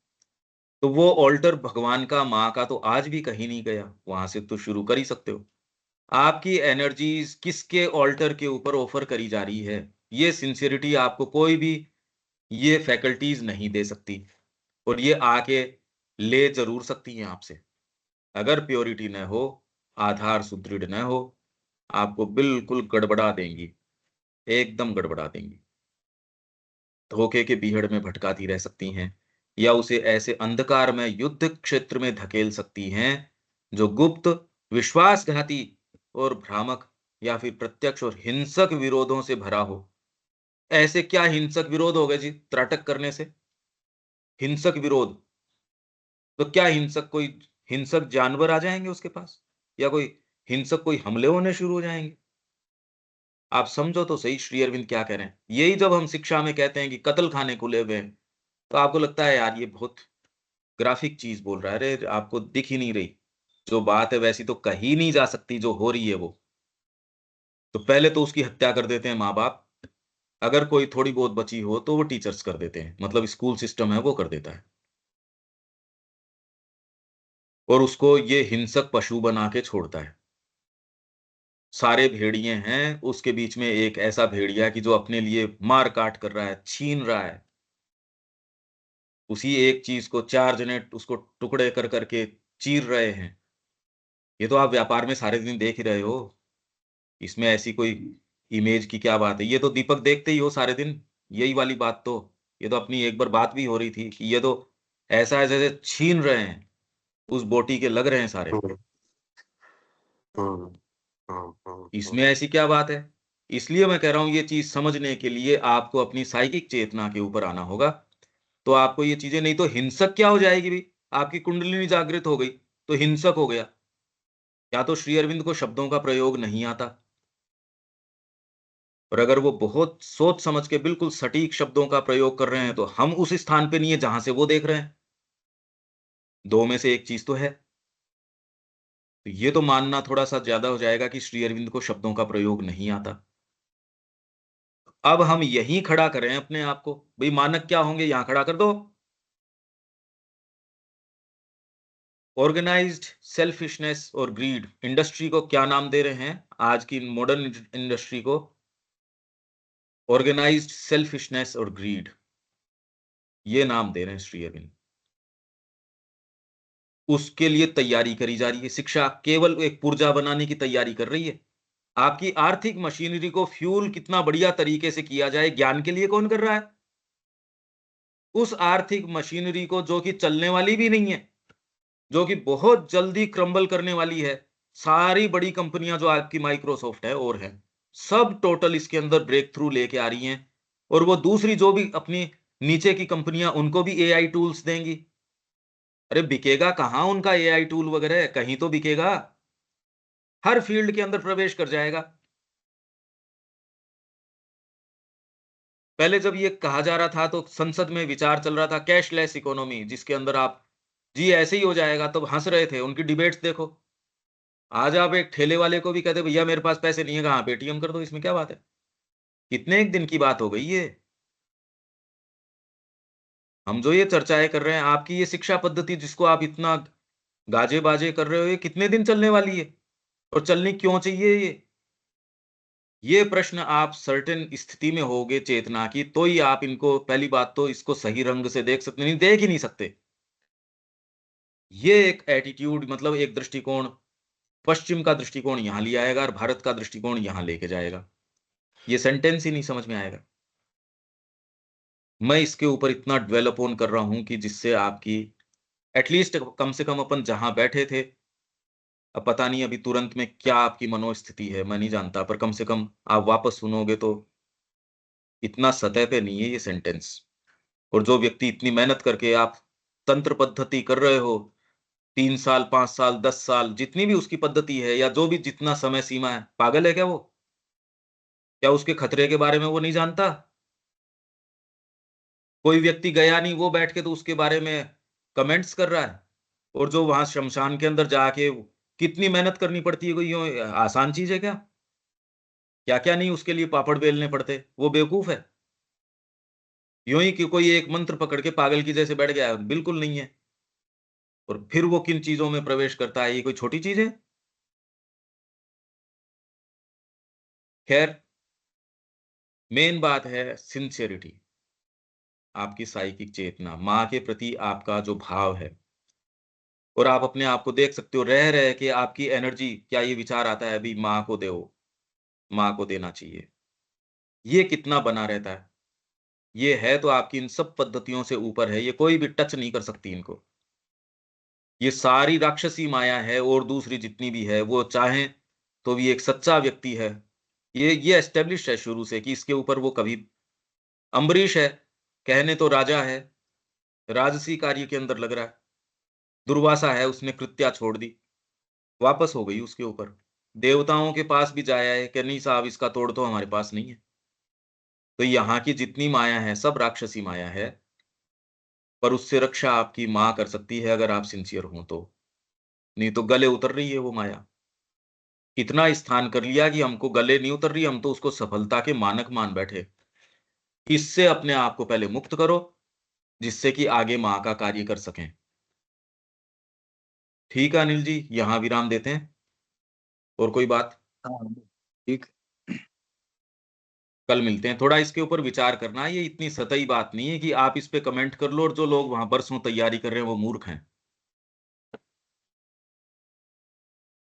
तो वो ऑल्टर भगवान का, माँ का तो आज भी कहीं नहीं गया, वहां से तो शुरू कर ही सकते हो। आपकी एनर्जीज किसके ऑल्टर के ऊपर ऑफर करी जा रही है, ये सिंसियरिटी आपको कोई भी ये फैकल्टीज नहीं दे सकती। और ये आके ले जरूर सकती हैं आपसे। अगर प्योरिटी न हो, आधार सुदृढ़ न हो, आपको बिल्कुल गड़बड़ा देंगी, एकदम गड़बड़ा देंगी। धोखे के बीहड़ में भटकाती रह सकती हैं, या उसे ऐसे अंधकार में युद्ध क्षेत्र में धकेल सकती हैं जो गुप्त, विश्वासघाती और भ्रामक, या फिर प्रत्यक्ष और हिंसक विरोधों से भरा हो। ऐसे क्या हिंसक विरोध हो गए जी त्राटक करने से? हिंसक विरोध तो क्या, हिंसक कोई हिंसक जानवर आ जाएंगे उसके पास, या कोई हिंसक कोई हमले होने शुरू हो जाएंगे? आप समझो तो सही श्री अरविंद क्या कह रहे हैं। यही जब हम शिक्षा में कहते हैं कि कत्ल खाने खुले हुए हैं, तो आपको लगता है यार ये बहुत ग्राफिक चीज बोल रहा है। अरे आपको दिख ही नहीं रही, जो बात है वैसी तो कही नहीं जा सकती जो हो रही है वो। तो पहले तो उसकी हत्या कर देते हैं माँ बाप, अगर कोई थोड़ी बहुत बची हो तो वो टीचर्स कर देते हैं, मतलब स्कूल सिस्टम है वो कर देता है। और उसको ये हिंसक पशु बना के छोड़ता है। सारे भेड़िए हैं, उसके बीच में एक ऐसा भेड़िया कि जो अपने लिए मार काट कर रहा है, छीन रहा है। उसी एक चीज को चार जने उसको टुकड़े कर करके चीर रहे हैं। ये तो आप व्यापार में सारे दिन देख ही रहे हो, इसमें ऐसी कोई इमेज की क्या बात है? ये तो दीपक देखते ही हो सारे दिन, यही वाली बात तो। ये तो अपनी एक बार बात भी हो रही थी कि ये तो ऐसा है जैसे छीन रहे हैं, उस बोटी के लग रहे हैं सारे। हम्म, हम्म, हम्म। इसमें ऐसी क्या बात है? इसलिए मैं कह रहा हूं ये चीज समझने के लिए आपको अपनी साइकिक चेतना के ऊपर आना होगा। तो आपको ये चीजें, नहीं तो हिंसक क्या हो जाएगी भाई? आपकी कुंडलिनी जागृत हो गई तो हिंसक हो गया। या तो श्री अरविंद को शब्दों का प्रयोग नहीं आता, और अगर वो बहुत सोच समझ के बिल्कुल सटीक शब्दों का प्रयोग कर रहे हैं तो हम उस स्थान पे नहीं है जहां से वो देख रहे हैं। दो में से एक चीज तो है। तो ये तो मानना थोड़ा सा ज्यादा हो जाएगा कि श्री अरविंद को शब्दों का प्रयोग नहीं आता। अब हम यहीं खड़ा करें अपने आप को, भाई मानक क्या होंगे यहां खड़ा कर दो। ऑर्गेनाइज्ड सेल्फिशनेस और ग्रीड, इंडस्ट्री को क्या नाम दे रहे हैं आज की मॉडर्न इंडस्ट्री को? ऑर्गेनाइज्ड सेल्फिशनेस और ग्रीड, ये नाम दे रहे हैं श्री अरविंद। उसके लिए तैयारी करी जा रही है, शिक्षा केवल एक पुर्जा बनाने की तैयारी कर रही है। आपकी आर्थिक मशीनरी को फ्यूल कितना बढ़िया तरीके से किया जाए, ज्ञान के लिए कौन कर रहा है? उस आर्थिक मशीनरी को जो कि चलने वाली भी नहीं है, जो कि बहुत जल्दी क्रम्बल करने वाली है। सारी बड़ी कंपनियां जो आपकी माइक्रोसॉफ्ट है और है, सब टोटल इसके अंदर ब्रेक थ्रू लेके आ रही हैं। और वो दूसरी जो भी अपनी नीचे की कंपनियां, उनको भी एआई टूल्स देंगी। अरे बिकेगा कहां उनका एआई टूल वगैरह? कहीं तो बिकेगा, हर फील्ड के अंदर प्रवेश कर जाएगा। पहले जब ये कहा जा रहा था तो संसद में विचार चल रहा था कैशलेस इकोनॉमी, जिसके अंदर आप जी ऐसे ही हो जाएगा, तब हंस रहे थे। उनकी डिबेट्स देखो। आज आप एक ठेले वाले को भी कहते भैया मेरे पास पैसे नहीं है, कहां पेटीएम कर दो, इसमें क्या बात है? कितने एक दिन की बात हो गई ये। हम जो ये चर्चाएं कर रहे हैं, आपकी ये शिक्षा पद्धति जिसको आप इतना गाजे बाजे कर रहे हो, ये कितने दिन चलने वाली है और चलनी क्यों चाहिए? ये प्रश्न आप सर्टेन स्थिति में होगे चेतना की, तो ही आप इनको, पहली बात तो इसको सही रंग से देख सकते, नहीं देख ही नहीं सकते। ये एक एटीट्यूड, मतलब एक दृष्टिकोण, पश्चिम का दृष्टिकोण यहां ले आएगा और भारत का दृष्टिकोण यहां लेके जाएगा। ये सेंटेंस ही नहीं समझ में आएगा। मैं इसके ऊपर इतना डेवलप ऑन कर रहा हूं कि जिससे आपकी एटलीस्ट कम से कम अपन जहां बैठे थे, अब पता नहीं अभी तुरंत में क्या आपकी मनोस्थिति है, मैं नहीं जानता, पर कम से कम आप वापस सुनोगे तो इतना सतह पे नहीं है ये सेंटेंस। और जो व्यक्ति इतनी मेहनत करके आप तंत्र पद्धति कर रहे हो, 3 साल 5 साल 10 साल जितनी भी उसकी पद्धति है, या जो भी जितना समय सीमा है, पागल है क्या वो? क्या उसके खतरे के बारे में वो नहीं जानता? कोई व्यक्ति गया नहीं, वो बैठ के तो उसके बारे में कमेंट्स कर रहा है। और जो वहां शमशान के अंदर जाके कितनी मेहनत करनी पड़ती है, कोई यूं आसान चीज है क्या? क्या क्या नहीं उसके लिए पापड़ बेलने पड़ते, वो बेवकूफ है। यूं ही कि कोई एक मंत्र पकड़ के पागल की जैसे बैठ गया है, बिल्कुल नहीं है। और फिर वो किन चीजों में प्रवेश करता है, ये कोई छोटी चीज है? खैर, मेन बात है सिंसियरिटी, आपकी साइकिक चेतना, माँ के प्रति आपका जो भाव है। और आप अपने आप को देख सकते हो, रह रहे कि आपकी एनर्जी, क्या ये विचार आता है अभी माँ को दो, माँ को देना चाहिए, ये कितना बना रहता है? ये है तो आपकी इन सब पद्धतियों से ऊपर है, ये कोई भी टच नहीं कर सकती इनको। ये सारी राक्षसी माया है, और दूसरी जितनी भी है वो चाहें तो भी एक सच्चा व्यक्ति है। ये एस्टेब्लिश है शुरू से कि इसके ऊपर वो कभी, अम्बरीश है, कहने तो राजा है, राजसी कार्य के अंदर लग रहा है। दुर्वासा है, उसने कृत्या छोड़ दी, वापस हो गई उसके ऊपर। देवताओं के पास भी जाया है कि नहीं साहब इसका तोड़ तो हमारे पास नहीं है। तो यहाँ की जितनी माया है सब राक्षसी माया है, पर उससे रक्षा आपकी माँ कर सकती है अगर आप सिंसियर हो तो। नहीं तो गले उतर रही है वो माया। इतना स्थान कर लिया कि हमको गले नहीं उतर रही, हम तो उसको सफलता के मानक मान बैठे। इससे अपने आप को पहले मुक्त करो, जिससे कि आगे माँ का कार्य कर सकें। ठीक है अनिल जी, यहां विराम देते हैं। और कोई बात? हाँ, ठीक। कल मिलते हैं। थोड़ा इसके ऊपर विचार करना, ये इतनी सतही बात नहीं है कि आप इस पे कमेंट कर लो और जो लोग वहां बरसों तैयारी कर रहे हैं वो मूर्ख हैं।